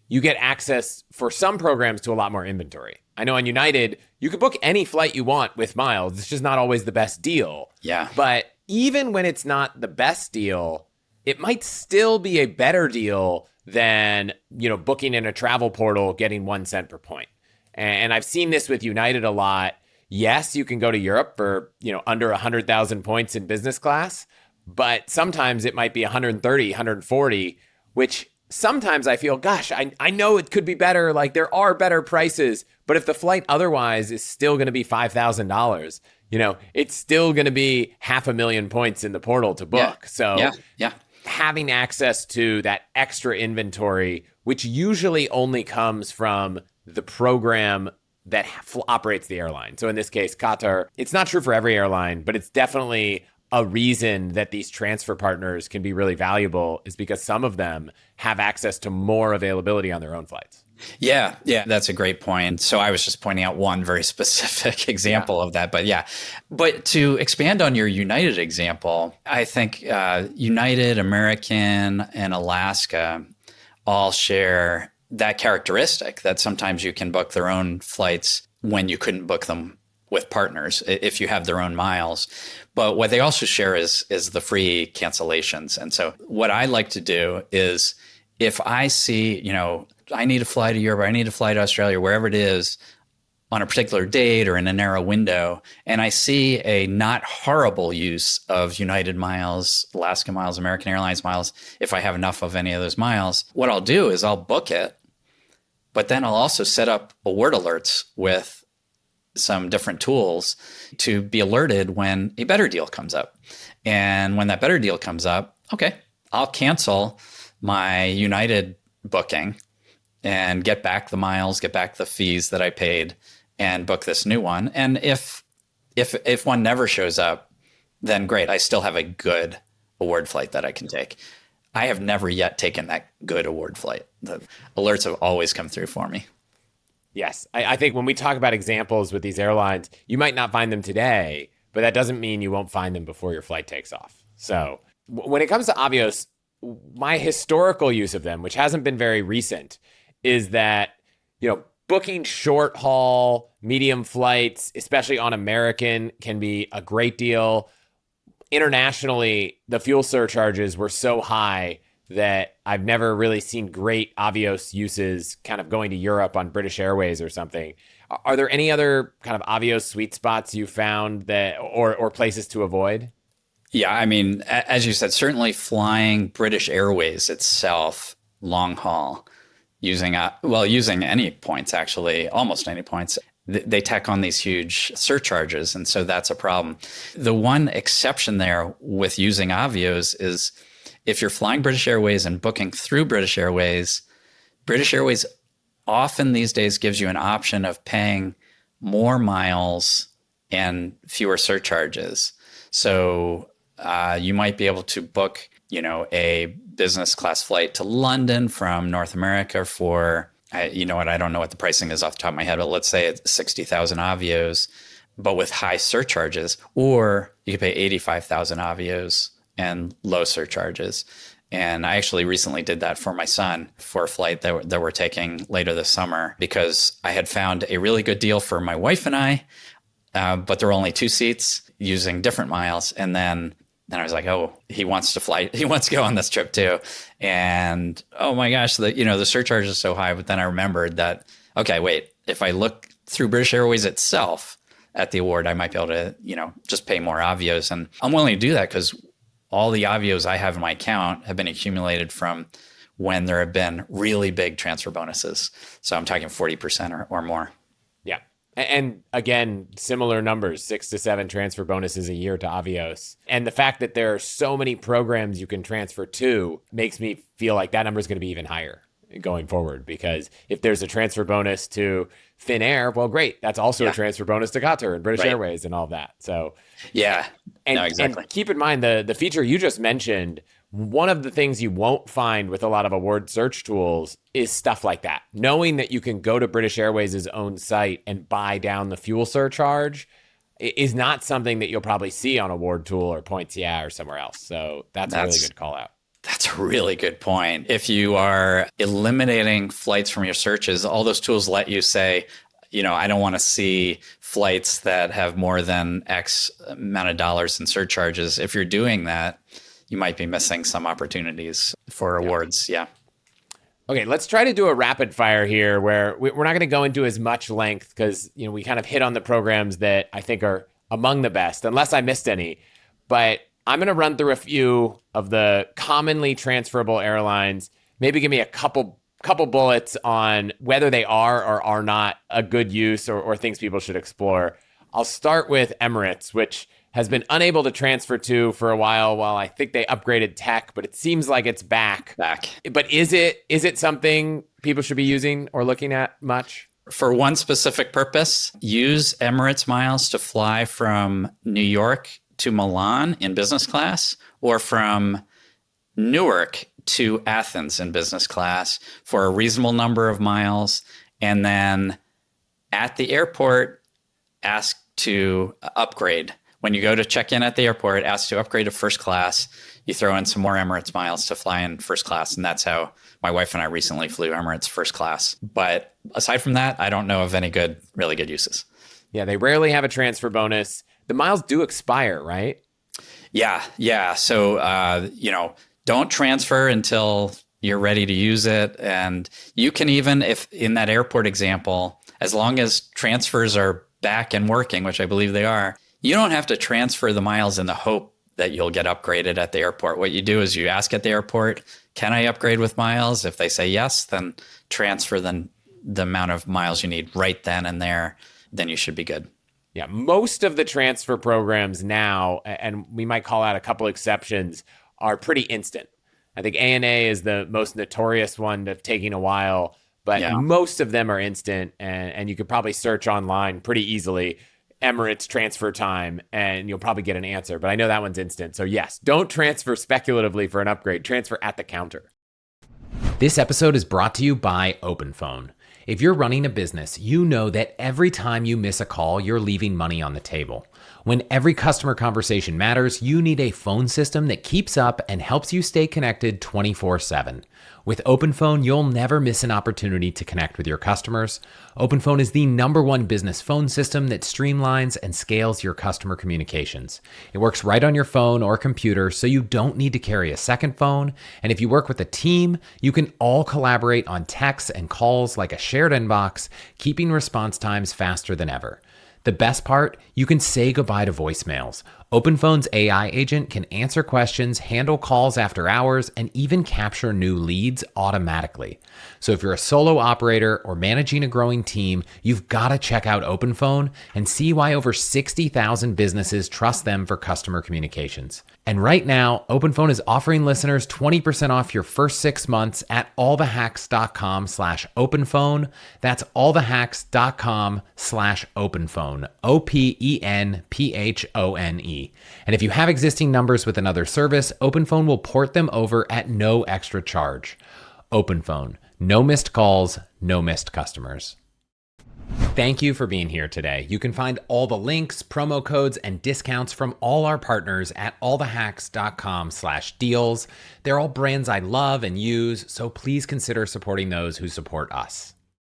You get access for some programs to a lot more inventory. I know on United, you could book any flight you want with miles. It's just not always the best deal. Yeah. But even when it's not the best deal, it might still be a better deal than, booking in a travel portal, getting 1 cent per point. And I've seen this with United a lot. Yes, you can go to Europe for, under 100,000 points in business class, but sometimes it might be 130, 140, which sometimes I feel, gosh, I know it could be better. Like there are better prices, but if the flight otherwise is still going to be $5,000, it's still going to be 500,000 points in the portal to book. Yeah. Having access to that extra inventory, which usually only comes from the program that operates the airline. So in this case, Qatar, it's not true for every airline, but it's definitely a reason that these transfer partners can be really valuable is because some of them have access to more availability on their own flights. Yeah, that's a great point. So I was just pointing out one very specific example of that. But to expand on your United example, I think United, American, and Alaska all share that characteristic that sometimes you can book their own flights when you couldn't book them with partners if you have their own miles. But what they also share is the free cancellations. And so what I like to do is if I see, I need to fly to Europe, or I need to fly to Australia, wherever it is, on a particular date or in a narrow window, and I see a not horrible use of United miles, Alaska miles, American Airlines miles, if I have enough of any of those miles, what I'll do is I'll book it, but then I'll also set up award alerts with some different tools to be alerted when a better deal comes up. And when that better deal comes up, okay, I'll cancel my United booking and get back the miles, get back the fees that I paid, and book this new one. And if one never shows up, then great. I still have a good award flight that I can take. I have never yet taken that good award flight. The alerts have always come through for me. Yes. I think when we talk about examples with these airlines, you might not find them today, but that doesn't mean you won't find them before your flight takes off. So when it comes to Avios, my historical use of them, which hasn't been very recent, is that, booking short haul, medium flights, especially on American, can be a great deal. Internationally, the fuel surcharges were so high that I've never really seen great Avios uses kind of going to Europe on British Airways or something. Are there any other kind of Avios sweet spots you found that or places to avoid? Yeah, I mean, as you said, certainly flying British Airways itself, long haul, using any points, actually, almost any points, they tack on these huge surcharges. And so that's a problem. The one exception there with using Avios is if you're flying British Airways and booking through British Airways often these days gives you an option of paying more miles and fewer surcharges. So you might be able to book, a business class flight to London from North America for, I don't know what the pricing is off the top of my head, but let's say it's 60,000 Avios, but with high surcharges, or you could pay 85,000 Avios and low surcharges. And I actually recently did that for my son for a flight that we're taking later this summer because I had found a really good deal for my wife and I, but there were only 2 seats using different miles. And then I was like, oh, he wants to fly. He wants to go on this trip too. And oh my gosh, the surcharge is so high. But then I remembered that, okay, wait, if I look through British Airways itself at the award, I might be able to, just pay more Avios. And I'm willing to do that because all the Avios I have in my account have been accumulated from when there have been really big transfer bonuses. So I'm talking 40% or more. Yeah. And again, similar numbers, 6 to 7 transfer bonuses a year to Avios. And the fact that there are so many programs you can transfer to makes me feel like that number is going to be even higher going forward. Because if there's a transfer bonus to Finnair, well, great. That's also a transfer bonus to Qatar and British Airways and all of that. So yeah, exactly. And keep in mind the feature you just mentioned. One of the things you won't find with a lot of award search tools is stuff like that. Knowing that you can go to British Airways' own site and buy down the fuel surcharge is not something that you'll probably see on Award Tool or Points or somewhere else. So that's a really good call out. That's a really good point. If you are eliminating flights from your searches, all those tools let you say, I don't want to see flights that have more than X amount of dollars in surcharges. If you're doing that, you might be missing some opportunities for awards. Yeah. Okay, let's try to do a rapid fire here where we're not going to go into as much length because, we kind of hit on the programs that I think are among the best, unless I missed any. But I'm going to run through a few of the commonly transferable airlines, maybe give me a couple bullets on whether they are or are not a good use or things people should explore. I'll start with Emirates, which has been unable to transfer to for a while I think they upgraded tech, but it seems like it's back. But is it something people should be using or looking at much? For one specific purpose, use Emirates miles to fly from New York to Milan in business class or from Newark to Athens in business class for a reasonable number of miles. And then at the airport, ask to upgrade. When you go to check in at the airport, ask to upgrade to first class. You throw in some more Emirates miles to fly in first class. And that's how my wife and I recently flew Emirates first class. But aside from that, I don't know of any really good uses. Yeah, they rarely have a transfer bonus. The miles do expire, right? Yeah. So, don't transfer until you're ready to use it. And you can even, if in that airport example, as long as transfers are back and working, which I believe they are, you don't have to transfer the miles in the hope that you'll get upgraded at the airport. What you do is you ask at the airport, can I upgrade with miles? If they say yes, then transfer the amount of miles you need right then and there. Then you should be good. Yeah, most of the transfer programs now, and we might call out a couple exceptions, are pretty instant. I think ANA is the most notorious one of taking a while, but most of them are instant, and you could probably search online pretty easily, Emirates transfer time, and you'll probably get an answer. But I know that one's instant. So yes, don't transfer speculatively for an upgrade. Transfer at the counter. This episode is brought to you by OpenPhone. If you're running a business, you know that every time you miss a call, you're leaving money on the table. When every customer conversation matters, you need a phone system that keeps up and helps you stay connected 24/7. With OpenPhone, you'll never miss an opportunity to connect with your customers. OpenPhone is the #1 business phone system that streamlines and scales your customer communications. It works right on your phone or computer, so you don't need to carry a second phone. And if you work with a team, you can all collaborate on texts and calls like a shared inbox, keeping response times faster than ever. The best part, you can say goodbye to voicemails. OpenPhone's AI agent can answer questions, handle calls after hours, and even capture new leads automatically. So if you're a solo operator or managing a growing team, you've got to check out OpenPhone and see why over 60,000 businesses trust them for customer communications. And right now, OpenPhone is offering listeners 20% off your first 6 months at allthehacks.com/openphone. That's allthehacks.com/openphone, OPENPHONE. And if you have existing numbers with another service, OpenPhone will port them over at no extra charge. OpenPhone, no missed calls, no missed customers. Thank you for being here today. You can find all the links, promo codes, and discounts from all our partners at allthehacks.com/deals. They're all brands I love and use, so please consider supporting those who support us.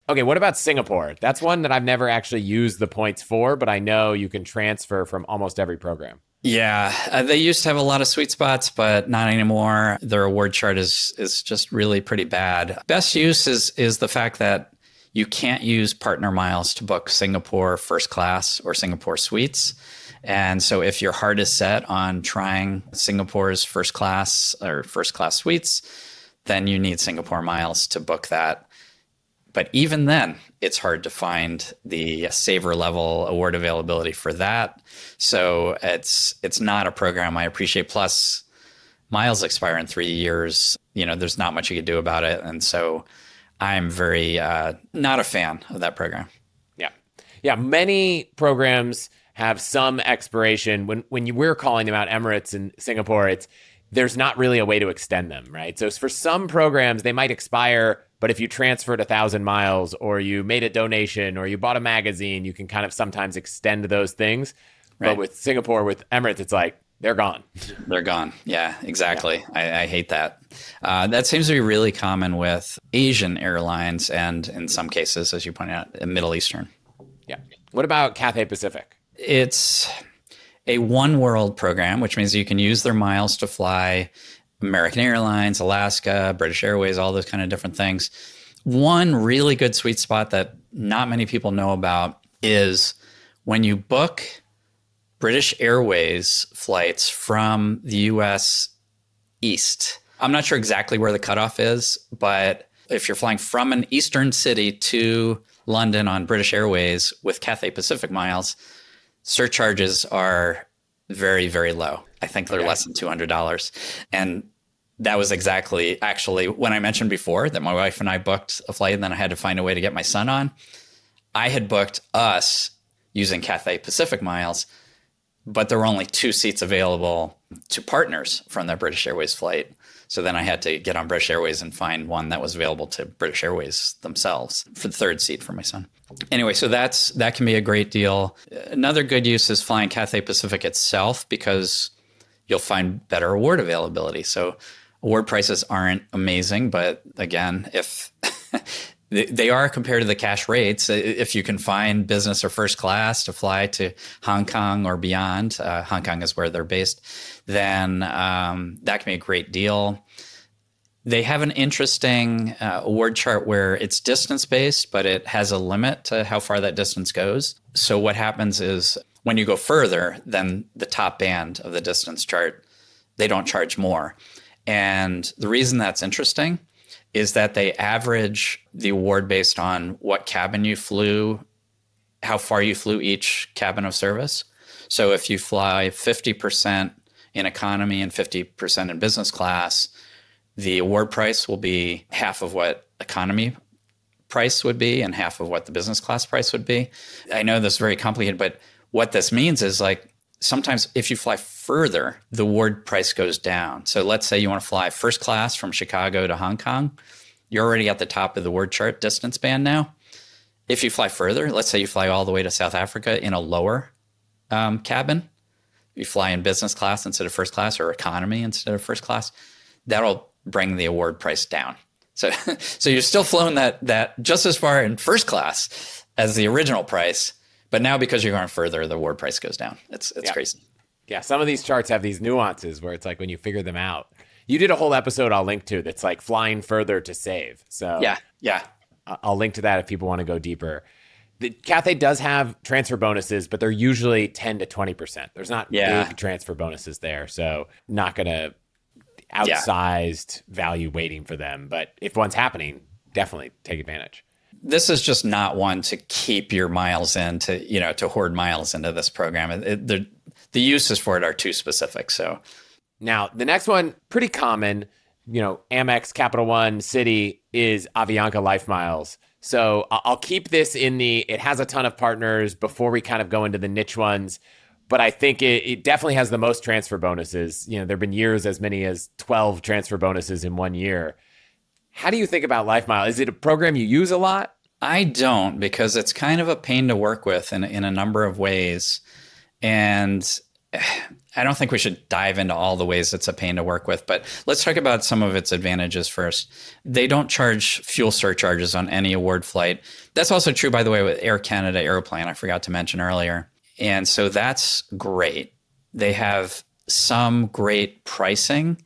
Okay, what about Singapore? That's one that I've never actually used the points for, but I know you can transfer from almost every program. Yeah, they used to have a lot of sweet spots, but not anymore. Their award chart is just really pretty bad. Best use is the fact that you can't use partner miles to book Singapore first class or Singapore suites. And so if your heart is set on trying Singapore's first class or first class suites, then you need Singapore miles to book that. But even then, it's hard to find the saver level award availability for that. So it's not a program I appreciate. Plus, miles expire in 3 years. There's not much you can do about it. And so I'm very not a fan of that program. Yeah. Many programs have some expiration. When we're calling them out, Emirates and Singapore, there's not really a way to extend them, right? So for some programs, they might expire, but if you transferred 1,000 miles or you made a donation or you bought a magazine, you can kind of sometimes extend those things. Right. But with Singapore, with Emirates, it's like, they're gone. They're gone. Yeah, exactly. Yeah. I hate that. That seems to be really common with Asian airlines and in some cases, as you pointed out, Middle Eastern. Yeah. What about Cathay Pacific? It's a one world program, which means you can use their miles to fly American Airlines, Alaska, British Airways, all those kind of different things. One really good sweet spot that not many people know about is when you book British Airways flights from the US East. I'm not sure exactly where the cutoff is, but if you're flying from an eastern city to London on British Airways with Cathay Pacific miles, surcharges are very, very low. I think they're less than $200. And that was actually when I mentioned before that my wife and I booked a flight and then I had to find a way to get my son on. I had booked us using Cathay Pacific miles, but there were only 2 seats available to partners from that British Airways flight. So then I had to get on British Airways and find one that was available to British Airways themselves for the 3rd seat for my son. Anyway, so that can be a great deal. Another good use is flying Cathay Pacific itself because you'll find better award availability. So award prices aren't amazing, but again, if they are compared to the cash rates, if you can find business or first class to fly to Hong Kong or beyond, Hong Kong is where they're based, then that can be a great deal. They have an interesting award chart where it's distance based, but it has a limit to how far that distance goes. So what happens is when you go further than the top band of the distance chart, they don't charge more. And the reason that's interesting is that they average the award based on what cabin you flew, how far you flew each cabin of service. So if you fly 50% in economy and 50% in business class, the award price will be half of what economy price would be and half of what the business class price would be. I know this is very complicated, but what this means is like sometimes if you fly further, the award price goes down. So let's say you want to fly first class from Chicago to Hong Kong. You're already at the top of the award chart distance band now. If you fly further, let's say you fly all the way to South Africa in a lower cabin, you fly in business class instead of first class or economy instead of first class, that'll bring the award price down. So you're still flown that just as far in first class as the original price, but now because you're going further, the award price goes down. It's crazy. Yeah, some of these charts have these nuances where it's like when you figure them out. You did a whole episode I'll link to that's like flying further to save. So yeah. I'll link to that if people want to go deeper. The Cathay does have transfer bonuses, but they're usually 10 to 20%. There's not big transfer bonuses there, so not going to outsized value waiting for them. But if one's happening, definitely take advantage. This is just not one to keep your miles in, to hoard miles into this program. The uses for it are too specific. So now the next one, pretty common, Amex, Capital One, Citi is Avianca LifeMiles. So I'll keep this it has a ton of partners before we kind of go into the niche ones. But I think it definitely has the most transfer bonuses. There have been years as many as 12 transfer bonuses in 1 year. How do you think about LifeMile? Is it a program you use a lot? I don't, because it's kind of a pain to work with in a number of ways. And I don't think we should dive into all the ways it's a pain to work with, but let's talk about some of its advantages first. They don't charge fuel surcharges on any award flight. That's also true, by the way, with Air Canada Aeroplan, I forgot to mention earlier. And so that's great. They have some great pricing,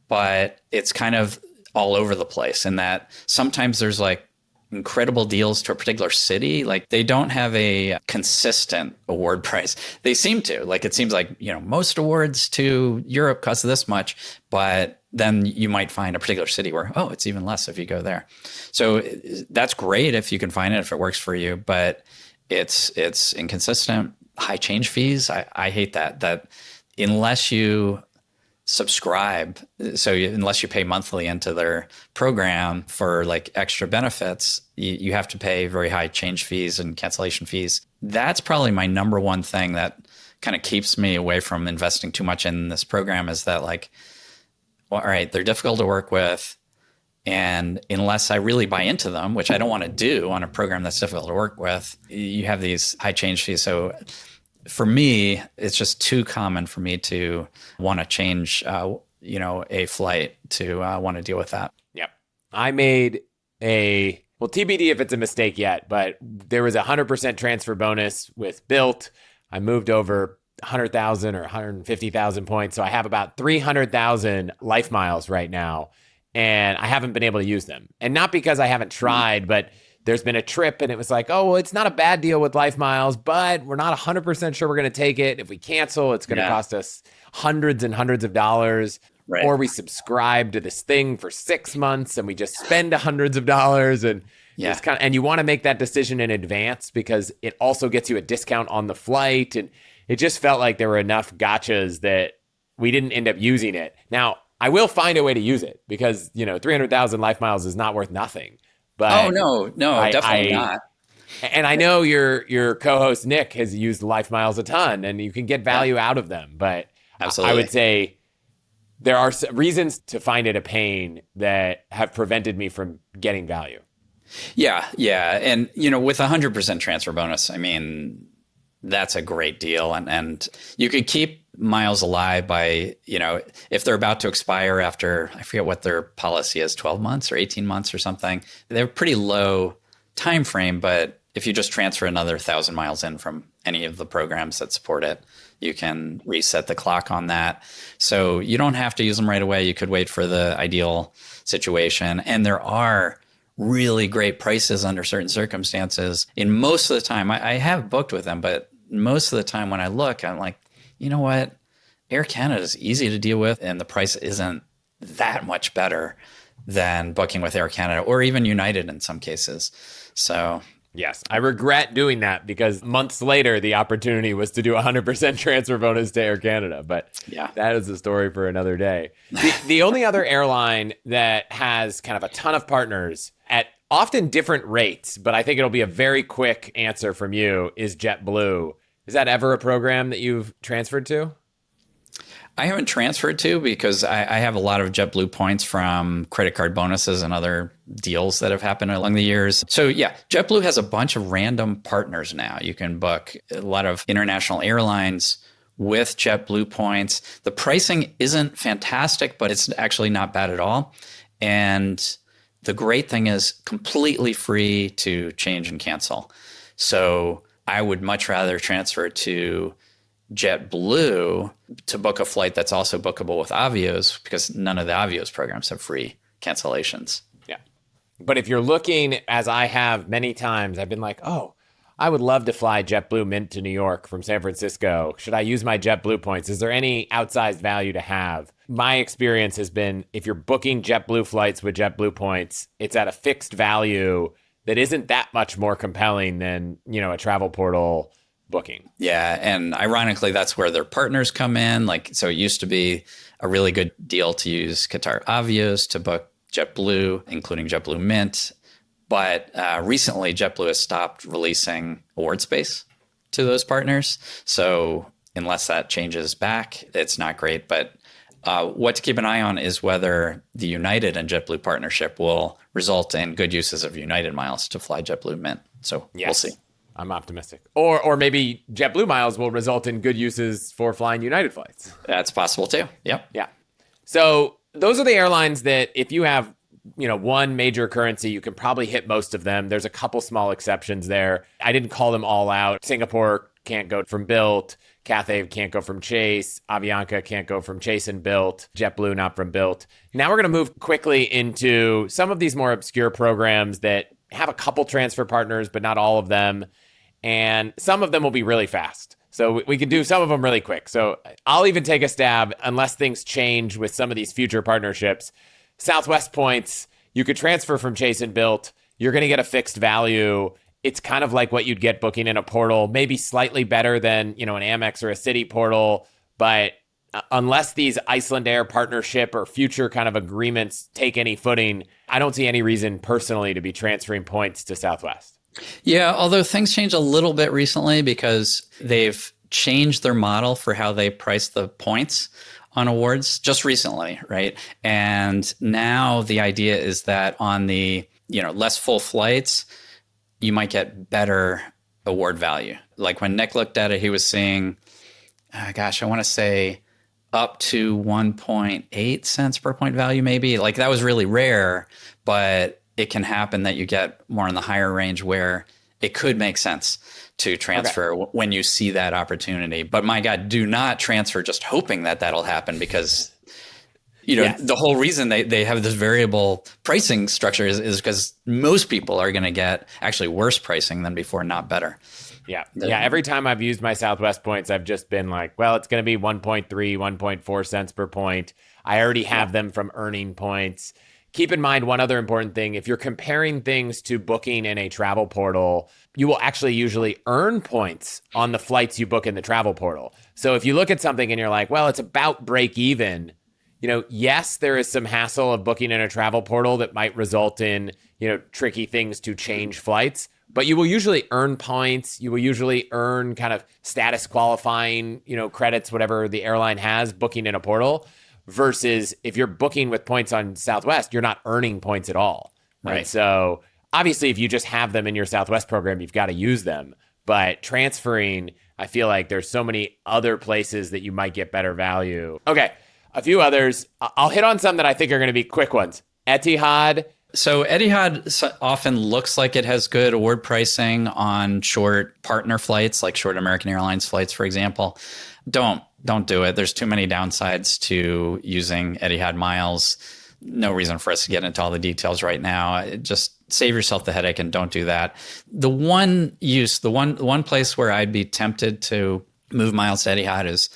but it's kind of all over the place in that sometimes there's like incredible deals to a particular city. Like they don't have a consistent award price. They seem to. Like it seems like, most awards to Europe cost this much, but then you might find a particular city where, it's even less if you go there. So that's great if you can find it, if it works for you, but it's inconsistent. High change fees. I hate that unless you subscribe, unless you pay monthly into their program for like extra benefits, you have to pay very high change fees and cancellation fees. That's probably my number one thing that kind of keeps me away from investing too much in this program is that all right, they're difficult to work with. And unless I really buy into them, which I don't want to do on a program that's difficult to work with, you have these high change fees. So for me, it's just too common for me to want to change, a flight to want to deal with that. Yep. I made TBD if it's a mistake yet, but there was a 100% transfer bonus with Bilt. I moved over 100,000 or 150,000 points. So I have about 300,000 LifeMiles right now. And I haven't been able to use them. And not because I haven't tried, but there's been a trip and it was like, it's not a bad deal with LifeMiles, but we're not 100% sure we're going to take it. If we cancel, it's going to cost us hundreds and hundreds of dollars. Right. Or we subscribe to this thing for 6 months and we just spend hundreds of dollars. And and you want to make that decision in advance because it also gets you a discount on the flight. And it just felt like there were enough gotchas that we didn't end up using it. Now, I will find a way to use it because, 300,000 LifeMiles is not worth nothing. But no, definitely not. And I know your co-host Nick has used LifeMiles a ton and you can get value out of them. But absolutely. I would say there are reasons to find it a pain that have prevented me from getting value. Yeah. And, with 100% transfer bonus, I mean, that's a great deal. And you could keep miles alive by, if they're about to expire after, I forget what their policy is, 12 months or 18 months or something. They're pretty low time frame, but if you just transfer another 1,000 miles in from any of the programs that support it, you can reset the clock on that. So you don't have to use them right away. You could wait for the ideal situation. And there are really great prices under certain circumstances. In most of the time, I have booked with them, but most of the time when I look, I'm like, you know what? Air Canada is easy to deal with, and the price isn't that much better than booking with Air Canada or even United in some cases. So yes, I regret doing that because months later, the opportunity was to do 100% transfer bonus to Air Canada. But yeah, that is a story for another day. The only other airline that has kind of a ton of partners at often different rates, but I think it'll be a very quick answer from you, is JetBlue. Is that ever a program that you've transferred to? I haven't transferred to because I have a lot of JetBlue points from credit card bonuses and other deals that have happened along the years. So yeah, JetBlue has a bunch of random partners now. You can book a lot of international airlines with JetBlue points. The pricing isn't fantastic, but it's actually not bad at all. And the great thing is completely free to change and cancel. So I would much rather transfer to JetBlue to book a flight that's also bookable with Avios because none of the Avios programs have free cancellations. Yeah. But if you're looking, as I have many times, I've been like, oh, I would love to fly JetBlue Mint to New York from San Francisco. Should I use my JetBlue points? Is there any outsized value to have? My experience has been if you're booking JetBlue flights with JetBlue points, it's at a fixed value that isn't that much more compelling than, a travel portal booking. Yeah. And ironically, that's where their partners come in. So it used to be a really good deal to use Qatar Avios to book JetBlue, including JetBlue Mint. But recently, JetBlue has stopped releasing award space to those partners. So unless that changes back, it's not great. But what to keep an eye on is whether the United and JetBlue partnership will result in good uses of United miles to fly JetBlue Mint. So yes. We'll see. I'm optimistic. Or maybe JetBlue miles will result in good uses for flying United flights. That's possible too. Yep. Yeah. So those are the airlines that if you have, one major currency, you can probably hit most of them. There's a couple small exceptions there. I didn't call them all out. Singapore can't go from Bilt. Cathay can't go from Chase. Avianca can't go from Chase and Bilt. JetBlue not from Bilt. Now we're going to move quickly into some of these more obscure programs that have a couple transfer partners, but not all of them. And some of them will be really fast. So we can do some of them really quick. So I'll even take a stab, unless things change with some of these future partnerships. Southwest points, you could transfer from Chase and Bilt. You're going to get a fixed value. It's kind of like what you'd get booking in a portal, maybe slightly better than, an Amex or a Citi portal. But unless these Iceland Air partnership or future kind of agreements take any footing, I don't see any reason personally to be transferring points to Southwest. Yeah, although things changed a little bit recently because they've changed their model for how they price the points on awards just recently, right? And now the idea is that on the, less full flights, you might get better award value. Like when Nick looked at it, he was seeing, I want to say up to 1.8 cents per point value, maybe. Like that was really rare, but it can happen that you get more in the higher range where it could make sense to transfer when you see that opportunity. But my God, do not transfer just hoping that that'll happen because, the whole reason they have this variable pricing structure is because most people are going to get actually worse pricing than before, not better. Yeah. Every time I've used my Southwest points, I've just been like, well, it's going to be 1.3, 1.4 cents per point. I already have them from earning points. Keep in mind one other important thing. If you're comparing things to booking in a travel portal, you will actually usually earn points on the flights you book in the travel portal. So if you look at something and you're like, well, it's about break even, yes, there is some hassle of booking in a travel portal that might result in, tricky things to change flights, but you will usually earn points. You will usually earn kind of status qualifying, credits, whatever the airline has booking in a portal. Versus if you're booking with points on Southwest, you're not earning points at all, right? So obviously, if you just have them in your Southwest program, you've got to use them. But transferring, I feel like there's so many other places that you might get better value. Okay, a few others. I'll hit on some that I think are going to be quick ones. Etihad, So Etihad often looks like it has good award pricing on short partner flights, like short American Airlines flights, for example. Don't do it. There's too many downsides to using Etihad miles. No reason for us to get into all the details right now. Just save yourself the headache and don't do that. The one place where I'd be tempted to move miles to Etihad is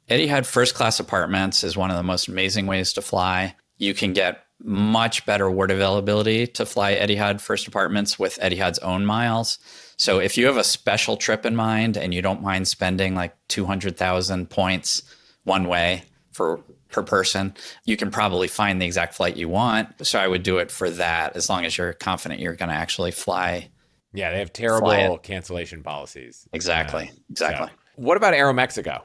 Etihad first class apartments is one of the most amazing ways to fly. You can get much better award availability to fly Etihad first apartments with Etihad's own miles. So if you have a special trip in mind and you don't mind spending like 200,000 points one way per person, you can probably find the exact flight you want. So I would do it for that as long as you're confident you're going to actually fly. Yeah, they have terrible cancellation policies. Exactly. So. What about Aeromexico?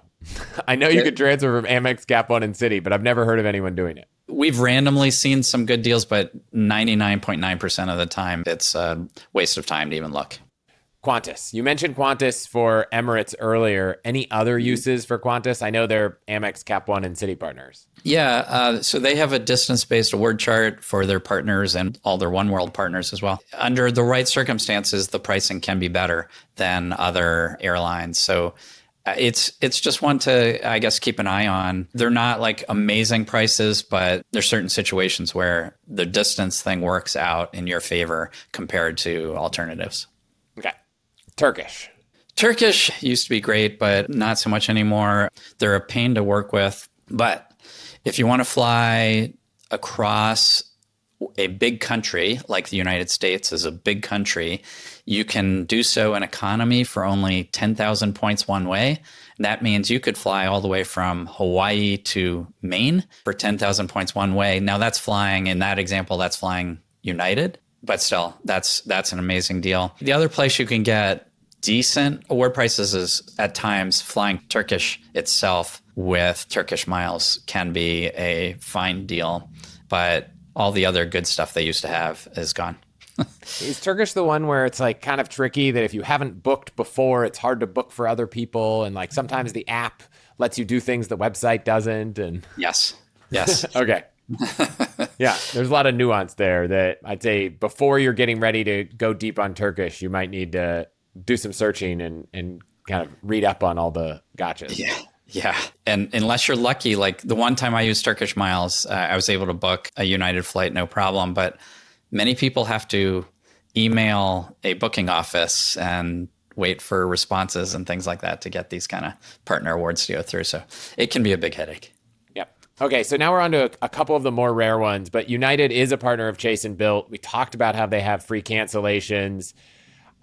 I know you could transfer from Amex, Cap One, and Citi, but I've never heard of anyone doing it. We've randomly seen some good deals, but 99.9% of the time, it's a waste of time to even look. Qantas. You mentioned Qantas for Emirates earlier. Any other uses for Qantas? I know they're Amex, Cap One, and Citi partners. Yeah. So they have a distance-based award chart for their partners and all their One World partners as well. Under the right circumstances, the pricing can be better than other airlines. So it's just one to, I guess, keep an eye on. They're not like amazing prices, but there's certain situations where the distance thing works out in your favor compared to alternatives. Okay. Turkish used to be great, but not so much anymore. They're a pain to work with. But if you want to fly across a big country, like the United States is a big country, you can do so in economy for only 10,000 points one way. That means you could fly all the way from Hawaii to Maine for 10,000 points one way. Now that's flying, in that example, that's flying United, but still, that's an amazing deal. The other place you can get decent award prices is at times flying Turkish itself with Turkish miles can be a fine deal, but all the other good stuff they used to have is gone. Is Turkish the one where it's like kind of tricky that if you haven't booked before, it's hard to book for other people? And like sometimes the app lets you do things the website doesn't. And Yes. Okay. Yeah, there's a lot of nuance there that I'd say before you're getting ready to go deep on Turkish, you might need to do some searching and kind of read up on all the gotchas. Yeah. And unless you're lucky, like the one time I used Turkish miles, I was able to book a United flight, no problem. But many people have to email a booking office and wait for responses and things like that to get these kind of partner awards to go through. So it can be a big headache. Yep. Okay, so now we're on to a couple of the more rare ones, but United is a partner of Chase and Bilt. We talked about how they have free cancellations.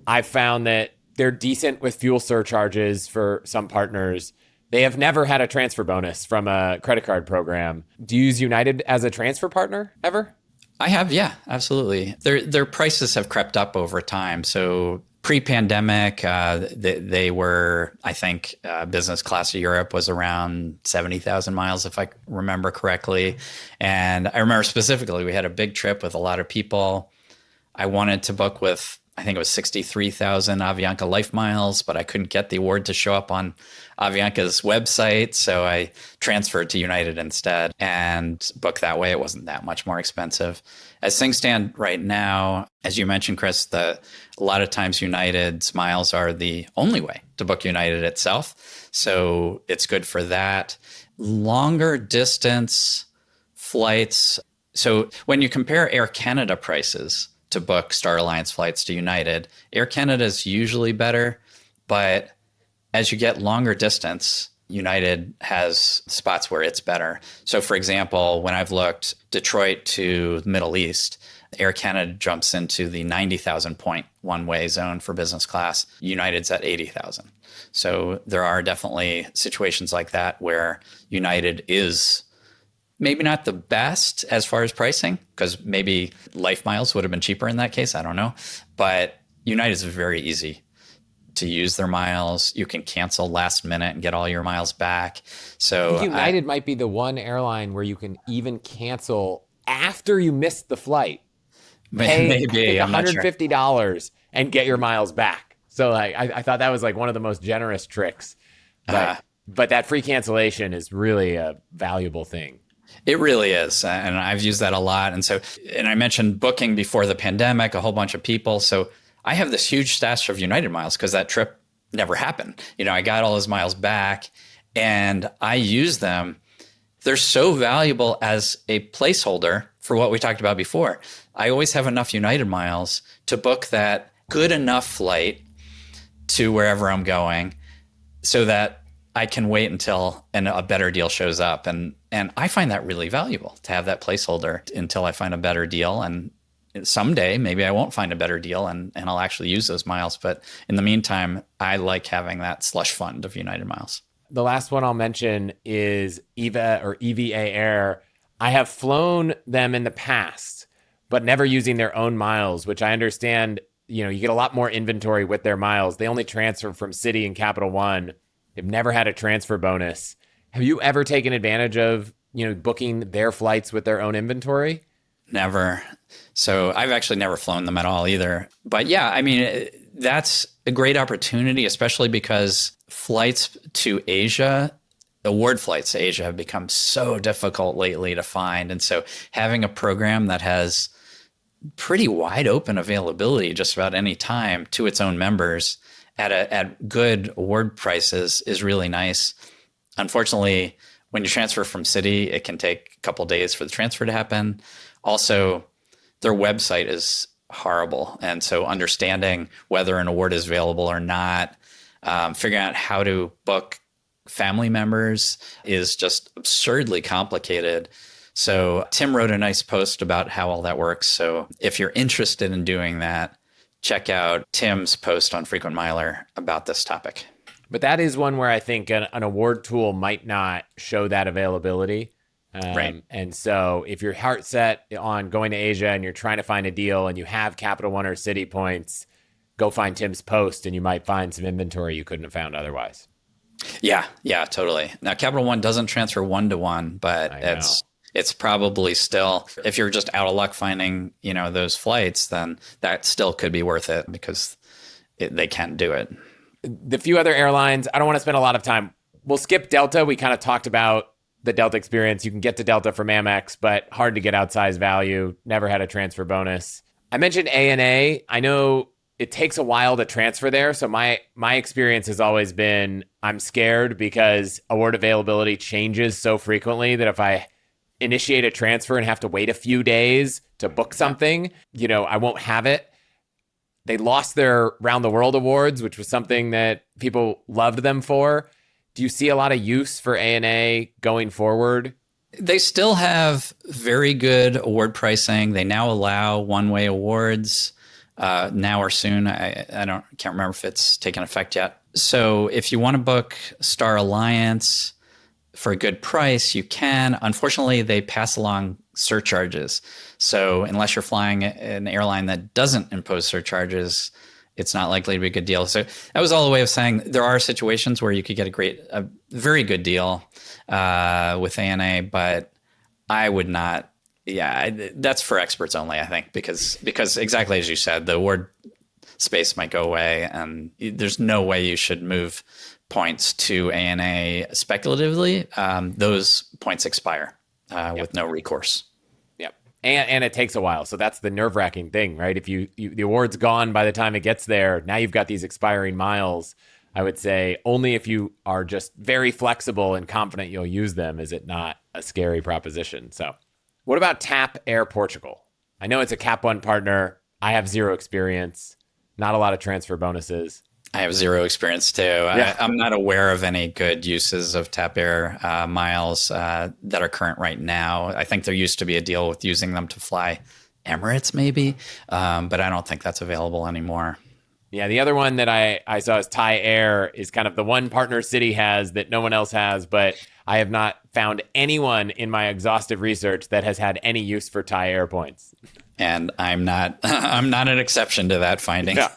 I've found that they're decent with fuel surcharges for some partners. They have never had a transfer bonus from a credit card program. Do you use United as a transfer partner ever? I have, yeah, absolutely. Their prices have crept up over time. So pre-pandemic, they were, I think, business class of Europe was around 70,000 miles, if I remember correctly. And I remember specifically, we had a big trip with a lot of people. I wanted to book with, I think it was 63,000 Avianca LifeMiles, but I couldn't get the award to show up on Avianca's website. So I transferred to United instead and booked that way. It wasn't that much more expensive. As things stand right now, as you mentioned, Chris, a lot of times United's miles are the only way to book United itself. So it's good for that. Longer distance flights. So when you compare Air Canada prices to book Star Alliance flights to United, Air Canada is usually better, but as you get longer distance, United has spots where it's better. So for example, when I've looked Detroit to the Middle East, Air Canada jumps into the 90,000 point one-way zone for business class. United's at 80,000. So there are definitely situations like that where United is maybe not the best as far as pricing, because maybe LifeMiles would have been cheaper in that case. I don't know. But United is very easy to use their miles. You can cancel last minute and get all your miles back. So United might be the one airline where you can even cancel after you missed the flight. Maybe $150 and get your miles back. So like, I thought that was like one of the most generous tricks. But that free cancellation is really a valuable thing. It really is. And I've used that a lot. And I mentioned booking before the pandemic, a whole bunch of people. So I have this huge stash of United miles because that trip never happened. I got all those miles back and I use them. They're so valuable as a placeholder for what we talked about before. I always have enough United miles to book that good enough flight to wherever I'm going so that I can wait until a better deal shows up. And I find that really valuable to have that placeholder until I find a better deal. And someday maybe I won't find a better deal and I'll actually use those miles. But in the meantime, I like having that slush fund of United miles. The last one I'll mention is EVA Air. I have flown them in the past, but never using their own miles, which I understand, you get a lot more inventory with their miles. They only transfer from Citi and Capital One. They've never had a transfer bonus. Have you ever taken advantage of, booking their flights with their own inventory? Never. So I've actually never flown them at all either. But yeah, I mean, that's a great opportunity, especially because flights to Asia, award flights to Asia have become so difficult lately to find. And so having a program that has pretty wide open availability just about any time to its own members at good award prices is really nice. Unfortunately, when you transfer from Citi, it can take a couple days for the transfer to happen. Also, their website is horrible. And so understanding whether an award is available or not, figuring out how to book family members is just absurdly complicated. So Tim wrote a nice post about how all that works. So if you're interested in doing that, check out Tim's post on FrequentMiler about this topic. But that is one where I think an award tool might not show that availability. Right. And so if you're heart set on going to Asia and you're trying to find a deal and you have Capital One or Citi points, go find Tim's post and you might find some inventory you couldn't have found otherwise. Yeah, totally. Now, Capital One doesn't transfer 1-to-1, but it's probably still, if you're just out of luck finding, those flights, then that still could be worth it because they can do it. The few other airlines, I don't want to spend a lot of time. We'll skip Delta. We kind of talked about the Delta experience. You can get to Delta from Amex, but hard to get outsized value. Never had a transfer bonus. I mentioned ANA. I know it takes a while to transfer there. So my experience has always been I'm scared because award availability changes so frequently that if I initiate a transfer and have to wait a few days to book something, I won't have it. They lost their Round the World awards, which was something that people loved them for. Do you see a lot of use for ANA going forward? They still have very good award pricing. They now allow one-way awards now or soon. I can't remember if it's taken effect yet. So if you want to book Star Alliance for a good price, you can. Unfortunately, they pass along surcharges. So unless you're flying an airline that doesn't impose surcharges, it's not likely to be a good deal. So that was all a way of saying there are situations where you could get a very good deal with ANA, but I would not. Yeah, that's for experts only, I think, because exactly as you said, the award space might go away, and there's no way you should move points to ANA speculatively. Those points expire with no recourse. Yep. And it takes a while. So that's the nerve-wracking thing, right? If the award's gone by the time it gets there, now you've got these expiring miles. I would say only if you are just very flexible and confident you'll use them is it not a scary proposition. So what about TAP Air Portugal? I know it's a Cap One partner. I have zero experience, not a lot of transfer bonuses. I have zero experience too. Yeah. I'm not aware of any good uses of TAP Air miles that are current right now. I think there used to be a deal with using them to fly Emirates maybe, but I don't think that's available anymore. Yeah, the other one that I saw is Thai Air is kind of the one partner Citi has that no one else has, but I have not found anyone in my exhaustive research that has had any use for Thai Air points. And I'm not an exception to that finding. Yeah.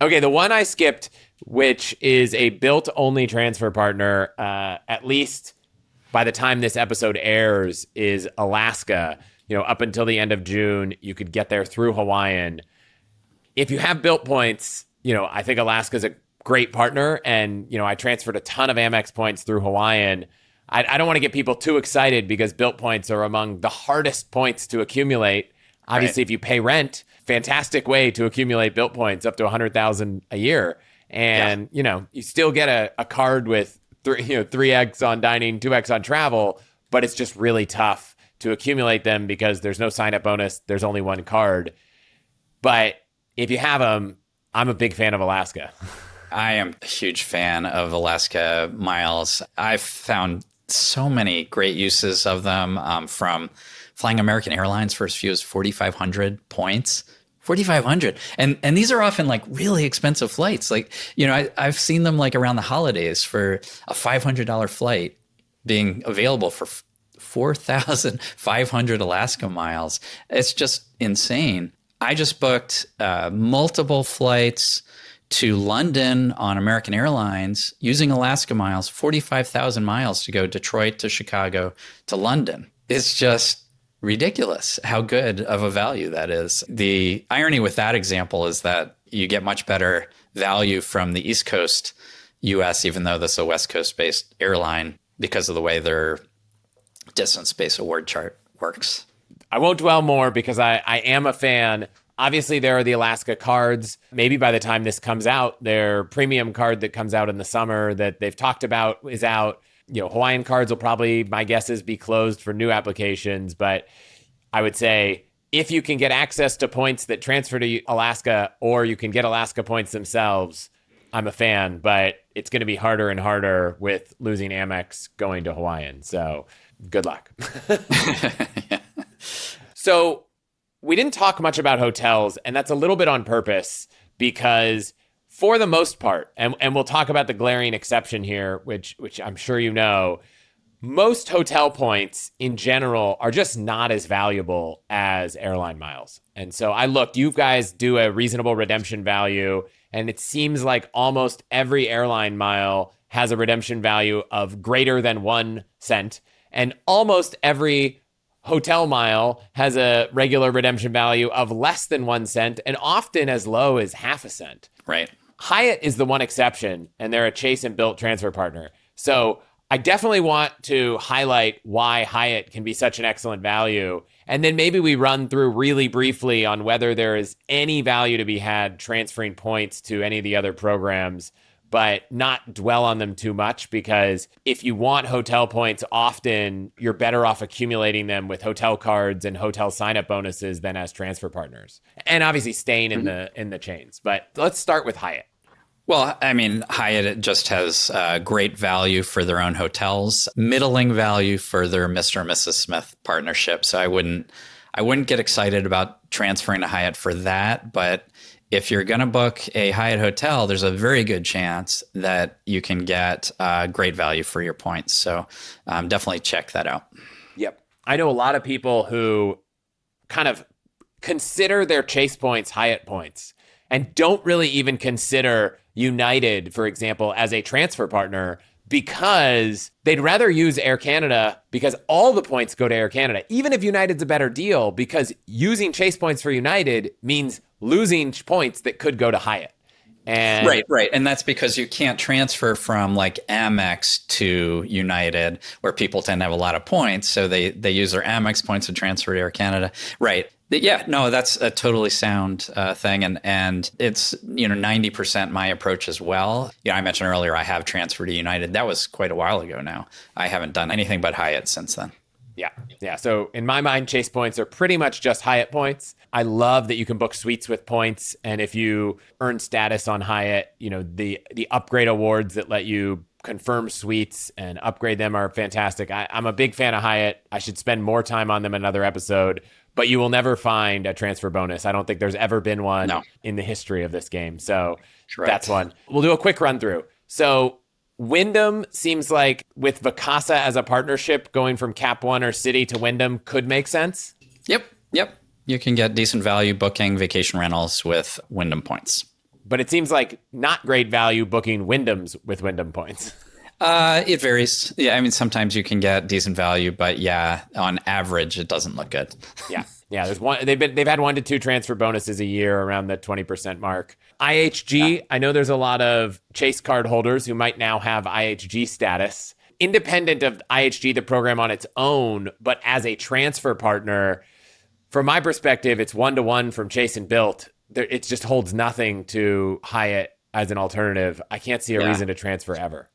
Okay, the one I skipped, which is a built-only transfer partner, at least by the time this episode airs, is Alaska. Up until the end of June, you could get there through Hawaiian. If you have built points, I think Alaska's a great partner. And, I transferred a ton of Amex points through Hawaiian. I don't want to get people too excited because built points are among the hardest points to accumulate. Obviously, if you pay rent, fantastic way to accumulate built points up to 100,000 a year. And, you still get a card with 3x on dining, 2x on travel, but it's just really tough to accumulate them because there's no sign-up bonus. There's only one card. But if you have them, I'm a big fan of Alaska. I am a huge fan of Alaska miles. I've found so many great uses of them, from flying American Airlines for as few as 4,500 points. 4,500. And these are often like really expensive flights. Like, I've seen them like around the holidays for a $500 flight being available for 4,500 Alaska miles. It's just insane. I just booked multiple flights to London on American Airlines using Alaska miles, 45,000 miles to go Detroit to Chicago to London. It's just ridiculous how good of a value that is. The irony with that example is that you get much better value from the East Coast US, even though this is a West Coast based airline, because of the way their distance space award chart works. I won't dwell more because I am a fan. Obviously, there are the Alaska cards. Maybe by the time this comes out, their premium card that comes out in the summer that they've talked about is out. Hawaiian cards will probably, my guess is, be closed for new applications. But I would say if you can get access to points that transfer to Alaska, or you can get Alaska points themselves, I'm a fan. But it's going to be harder and harder with losing Amex going to Hawaiian. So good luck. Yeah. So we didn't talk much about hotels, and that's a little bit on purpose because for the most part, and we'll talk about the glaring exception here, which I'm sure you know, most hotel points in general are just not as valuable as airline miles. And so I looked, you guys do a reasonable redemption value, and it seems like almost every airline mile has a redemption value of greater than 1 cent, and almost every hotel mile has a regular redemption value of less than 1 cent and often as low as half a cent. Right. Hyatt is the one exception, and they're a Chase and Built transfer partner. So I definitely want to highlight why Hyatt can be such an excellent value. And then maybe we run through really briefly on whether there is any value to be had transferring points to any of the other programs, but not dwell on them too much, because if you want hotel points, often you're better off accumulating them with hotel cards and hotel sign-up bonuses than as transfer partners. And obviously staying in the chains. But let's start with Hyatt. Well, I mean, Hyatt just has great value for their own hotels, middling value for their Mr. and Mrs. Smith partnership. So I wouldn't get excited about transferring to Hyatt for that, but if you're going to book a Hyatt hotel, there's a very good chance that you can get great value for your points. So definitely check that out. Yep. I know a lot of people who kind of consider their Chase points Hyatt points and don't really even consider United, for example, as a transfer partner, because they'd rather use Air Canada because all the points go to Air Canada, even if United's a better deal, because using Chase points for United means losing points that could go to Hyatt. And Right. And that's because you can't transfer from like Amex to United, where people tend to have a lot of points. So they use their Amex points to transfer to Air Canada. Right. Yeah, no, that's a totally sound thing. And it's, 90% my approach as well. I mentioned earlier, I have transferred to United. That was quite a while ago now. I haven't done anything but Hyatt since then. Yeah. So in my mind, Chase points are pretty much just Hyatt points. I love that you can book suites with points. And if you earn status on Hyatt, the upgrade awards that let you confirm suites and upgrade them are fantastic. I'm a big fan of Hyatt. I should spend more time on them in another episode, but you will never find a transfer bonus. I don't think there's ever been one in the history of this game. So That's one. We'll do a quick run through. So Wyndham seems like with Vacasa as a partnership, going from Cap One or Citi to Wyndham could make sense. Yep. You can get decent value booking vacation rentals with Wyndham points. But it seems like not great value booking Wyndhams with Wyndham points. It varies. Yeah, I mean, sometimes you can get decent value, but on average, it doesn't look good. Yeah. There's one. They've had 1 to 2 transfer bonuses a year around the 20% mark. IHG. I know there's a lot of Chase card holders who might now have IHG status. independent of IHG, the program on its own, but as a transfer partner, from my perspective, it's one-to-one from Chase and Built. It just holds nothing to Hyatt as an alternative. I can't see a reason to transfer ever.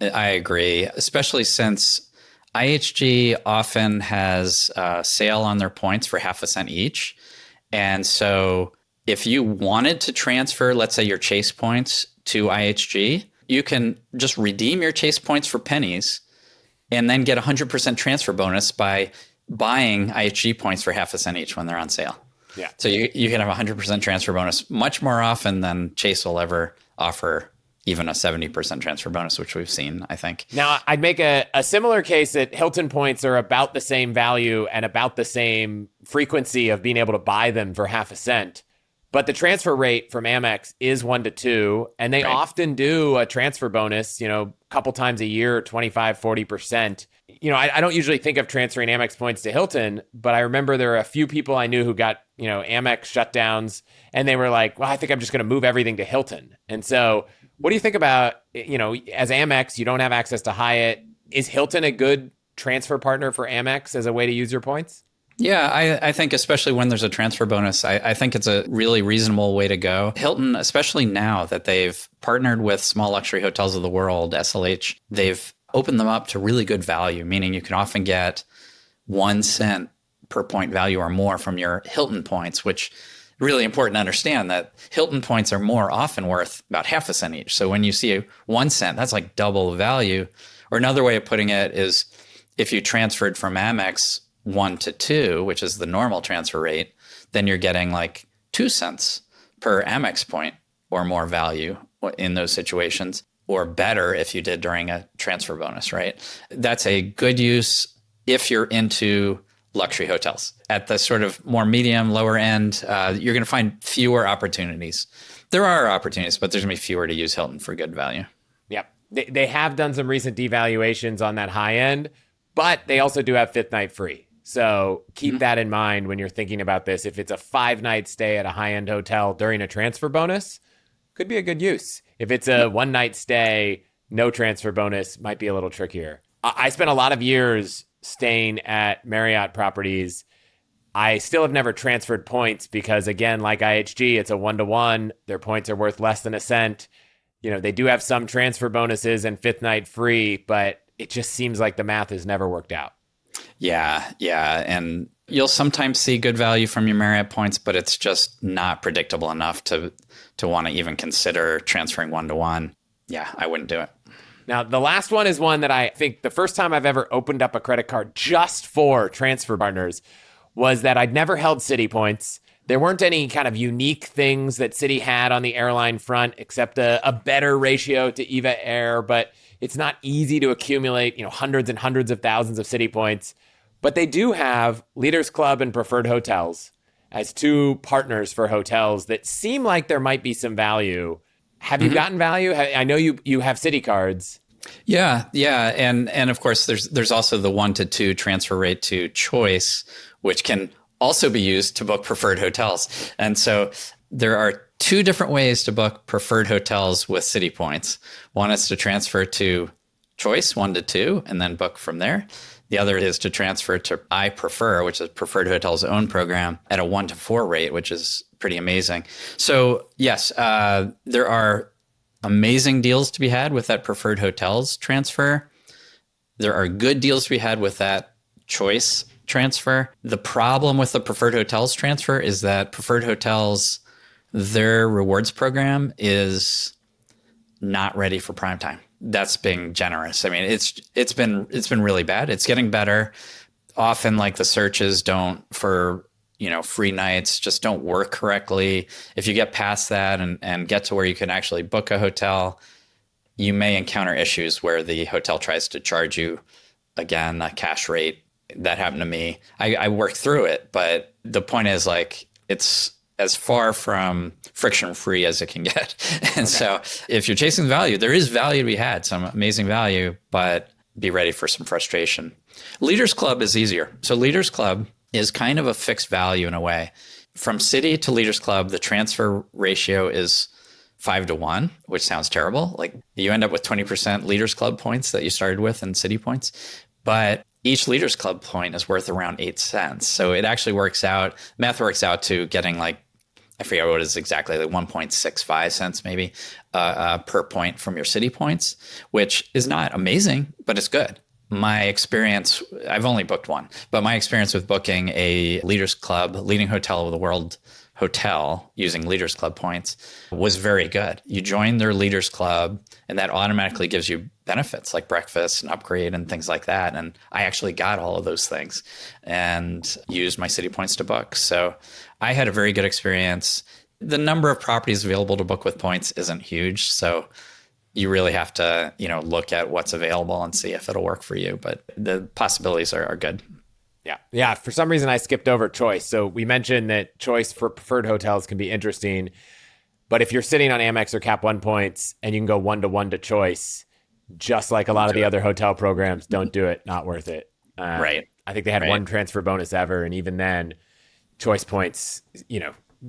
I agree, especially since IHG often has a sale on their points for half a cent each. And so if you wanted to transfer, let's say your Chase points to IHG, you can just redeem your Chase points for pennies and then get 100% transfer bonus by buying IHG points for half a cent each when they're on sale. Yeah. So you can have 100% transfer bonus much more often than Chase will ever offer even a 70% transfer bonus, which we've seen, I think. Now, I'd make a similar case that Hilton points are about the same value and about the same frequency of being able to buy them for half a cent. But the transfer rate from Amex is 1-2, and they often do a transfer bonus, a couple times a year, 25, 40%. I don't usually think of transferring Amex points to Hilton, but I remember there are a few people I knew who got, Amex shutdowns, and they were like, well, I think I'm just going to move everything to Hilton. And so what do you think about, as Amex, you don't have access to Hyatt. Is Hilton a good transfer partner for Amex as a way to use your points? Yeah, I think especially when there's a transfer bonus, I think it's a really reasonable way to go. Hilton, especially now that they've partnered with Small Luxury Hotels of the World, SLH, they've opened them up to really good value, meaning you can often get 1 cent per point value or more from your Hilton points, which really important to understand that Hilton points are more often worth about half a cent each. So when you see 1 cent, that's like double the value. Or another way of putting it is if you transferred from Amex 1-2, which is the normal transfer rate, then you're getting like 2 cents per Amex point or more value in those situations, or better if you did during a transfer bonus, right? That's a good use if you're into luxury hotels. At the sort of more medium, lower end, you're going to find fewer opportunities. There are opportunities, but there's going to be fewer to use Hilton for good value. Yep. They have done some recent devaluations on that high end, but they also do have fifth night free. So keep that in mind when you're thinking about this. If it's a 5-night stay at a high-end hotel during a transfer bonus, could be a good use. If it's a 1-night stay, no transfer bonus, might be a little trickier. I spent a lot of years staying at Marriott properties. I still have never transferred points because, again, like IHG, it's a 1-to-1. Their points are worth less than a cent. They do have some transfer bonuses and fifth night free, but it just seems like the math has never worked out. Yeah. And you'll sometimes see good value from your Marriott points, but it's just not predictable enough to want to even consider transferring 1-to-1. Yeah, I wouldn't do it. Now, the last one is one that I think the first time I've ever opened up a credit card just for transfer partners was that I'd never held Citi points. There weren't any kind of unique things that Citi had on the airline front except a better ratio to EVA Air, but it's not easy to accumulate, hundreds and hundreds of thousands of Citi points. But they do have Leaders Club and Preferred Hotels as two partners for hotels that seem like there might be some value. Have you gotten value? I know you have Citi cards. Yeah. And of course, there's also the 1-2 transfer rate to Choice, which can also be used to book preferred hotels. And so there are two different ways to book preferred hotels with Citi points. One is to transfer to Choice 1-2 and then book from there. The other is to transfer to I Prefer, which is Preferred Hotels' own program, at a 1-4 rate, which is pretty amazing. So yes, there are amazing deals to be had with that Preferred Hotels transfer. There are good deals to be had with that Choice transfer. The problem with the Preferred Hotels transfer is that Preferred Hotels, their rewards program is not ready for prime time. That's being generous. I mean, it's been really bad. It's getting better. Often, like, the searches for free nights just don't work correctly. If you get past that and get to where you can actually book a hotel, you may encounter issues where the hotel tries to charge you, again, a cash rate. That happened to me. I worked through it, but the point is, like, it's as far from friction-free as it can get. And so if you're chasing value, there is value to be had, some amazing value, but be ready for some frustration. Leaders Club is easier. So Leaders Club is kind of a fixed value in a way. From Citi to Leaders Club, the transfer ratio is 5-1, which sounds terrible. Like you end up with 20% Leaders Club points that you started with and Citi points. But each Leaders Club point is worth around 8 cents. So it actually math works out to getting like, I forget what it is exactly, like 1.65 cents maybe per point from your Citi points, which is not amazing, but it's good. My experience, I've only booked one, but my experience with booking a Leaders Club, leading hotel of the world hotel using Leaders Club points was very good. You join their Leaders Club and that automatically gives you benefits like breakfast and upgrade and things like that. And I actually got all of those things and used my Citi points to book. So I had a very good experience. The number of properties available to book with points isn't huge. So you really have to, look at what's available and see if it'll work for you. But the possibilities are good. Yeah. Yeah. For some reason, I skipped over choice. So we mentioned that choice for preferred hotels can be interesting. But if you're sitting on Amex or Cap One points and you can go 1-to-1 to choice, just like a lot of the other hotel programs, don't do it. Not worth it. Right. I think they had one transfer bonus ever. And even then, choice points,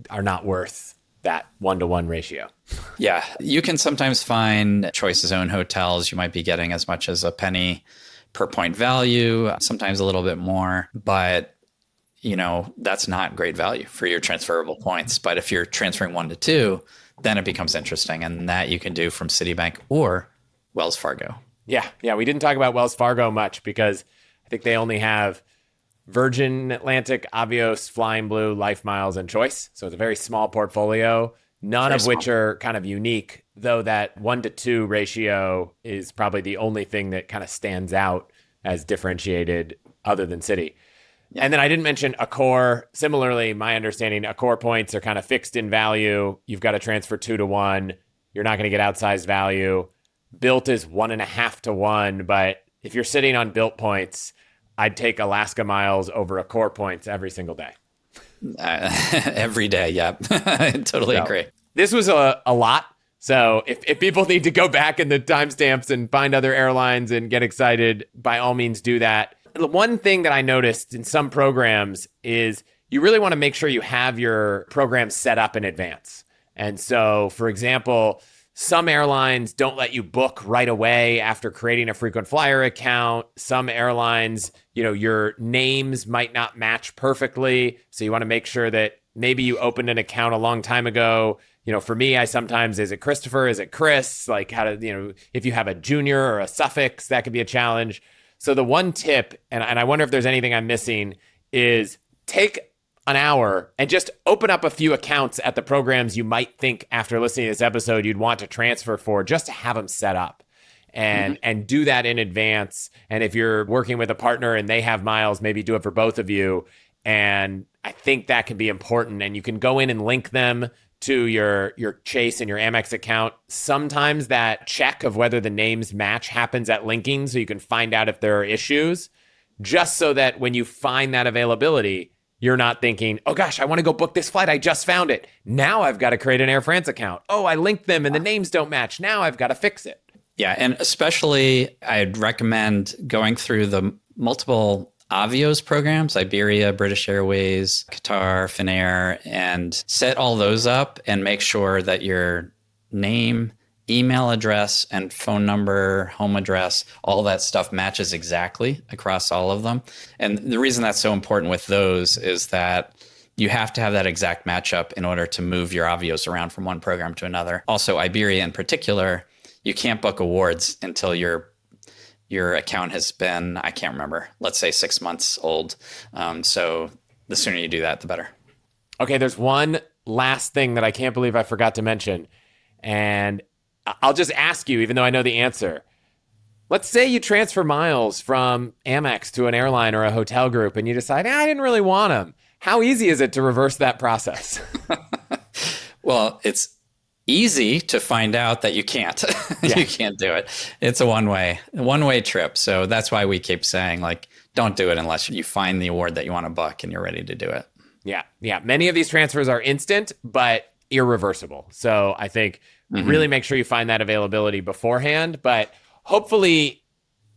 are not worth that 1-to-1 ratio. Yeah. You can sometimes find Choice's own hotels. You might be getting as much as a penny per point value, sometimes a little bit more, but that's not great value for your transferable points. But if you're transferring 1-to-2, then it becomes interesting. And that you can do from Citibank or Wells Fargo. Yeah. Yeah. We didn't talk about Wells Fargo much because I think they only have Virgin Atlantic, Avios, Flying Blue, LifeMiles, and Choice. So it's a very small portfolio, none of which are kind of unique, though that 1-to-2 ratio is probably the only thing that kind of stands out as differentiated other than Citi. Yeah. And then I didn't mention Accor. Similarly, my understanding, Accor points are kind of fixed in value. You've got to transfer 2-to-1. You're not going to get outsized value. Built is 1.5-to-1, but if you're sitting on Built points, I'd take Alaska miles over Accor points every single day. Every day, yeah. I totally agree. This was a lot. So if people need to go back in the timestamps and find other airlines and get excited, by all means do that. The one thing that I noticed in some programs is you really want to make sure you have your program set up in advance. And so, for example, some airlines don't let you book right away after creating a frequent flyer account. Some airlines, your names might not match perfectly. So you want to make sure that maybe you opened an account a long time ago. For me, I sometimes, is it Christopher? Is it Chris? Like if you have a junior or a suffix, that could be a challenge. So the one tip, and I wonder if there's anything I'm missing, is take an hour and just open up a few accounts at the programs you might think after listening to this episode you'd want to transfer for, just to have them set up and do that in advance. And if you're working with a partner and they have miles, maybe do it for both of you. And I think that can be important. And you can go in and link them to your Chase and your Amex account. Sometimes that check of whether the names match happens at linking, so you can find out if there are issues, just so that when you find that availability, you're not thinking, oh gosh, I want to go book this flight. I just found it. Now I've got to create an Air France account. Oh, I linked them and the names don't match. Now I've got to fix it. Yeah. And especially I'd recommend going through the multiple Avios programs, Iberia, British Airways, Qatar, Finnair, and set all those up and make sure that your name, email address, and phone number, home address, all that stuff matches exactly across all of them. And the reason that's so important with those is that you have to have that exact matchup in order to move your Avios around from one program to another. Also, Iberia in particular, you can't book awards until your account has been, I can't remember, let's say 6 months old. So the sooner you do that, the better. Okay, there's one last thing that I can't believe I forgot to mention. And I'll just ask you, even though I know the answer. Let's say you transfer miles from Amex to an airline or a hotel group and you decide, I didn't really want them. How easy is it to reverse that process? Well, it's easy to find out that you can't. You can't do it. It's a one-way trip. So that's why we keep saying, don't do it unless you find the award that you want to book and you're ready to do it. Yeah. Yeah. Many of these transfers are instant, but irreversible. So I think really make sure you find that availability beforehand. But hopefully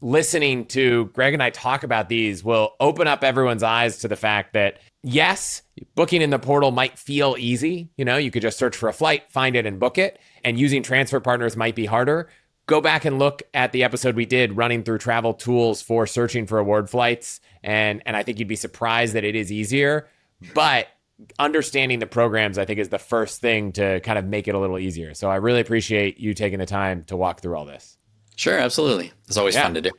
listening to Greg and I talk about these will open up everyone's eyes to the fact that, yes, booking in the portal might feel easy. You could just search for a flight, find it, and book it. And using transfer partners might be harder. Go back and look at the episode we did running through travel tools for searching for award flights. And I think you'd be surprised that it is easier. But understanding the programs, I think, is the first thing to kind of make it a little easier. So I really appreciate you taking the time to walk through all this. Sure, absolutely. It's always fun to do.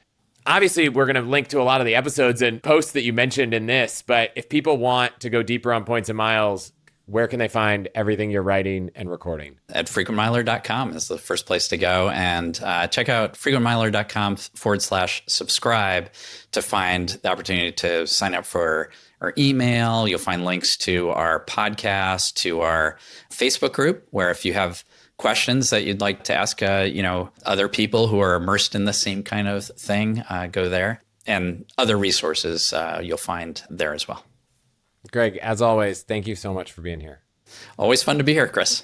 Obviously, we're going to link to a lot of the episodes and posts that you mentioned in this. But if people want to go deeper on points and miles, where can they find everything you're writing and recording? At FrequentMiler.com is the first place to go. And check out FrequentMiler.com/subscribe to find the opportunity to sign up for our email. You'll find links to our podcast, to our Facebook group, where if you have questions that you'd like to ask, other people who are immersed in the same kind of thing, go there. And other resources you'll find there as well. Greg, as always, thank you so much for being here. Always fun to be here, Chris.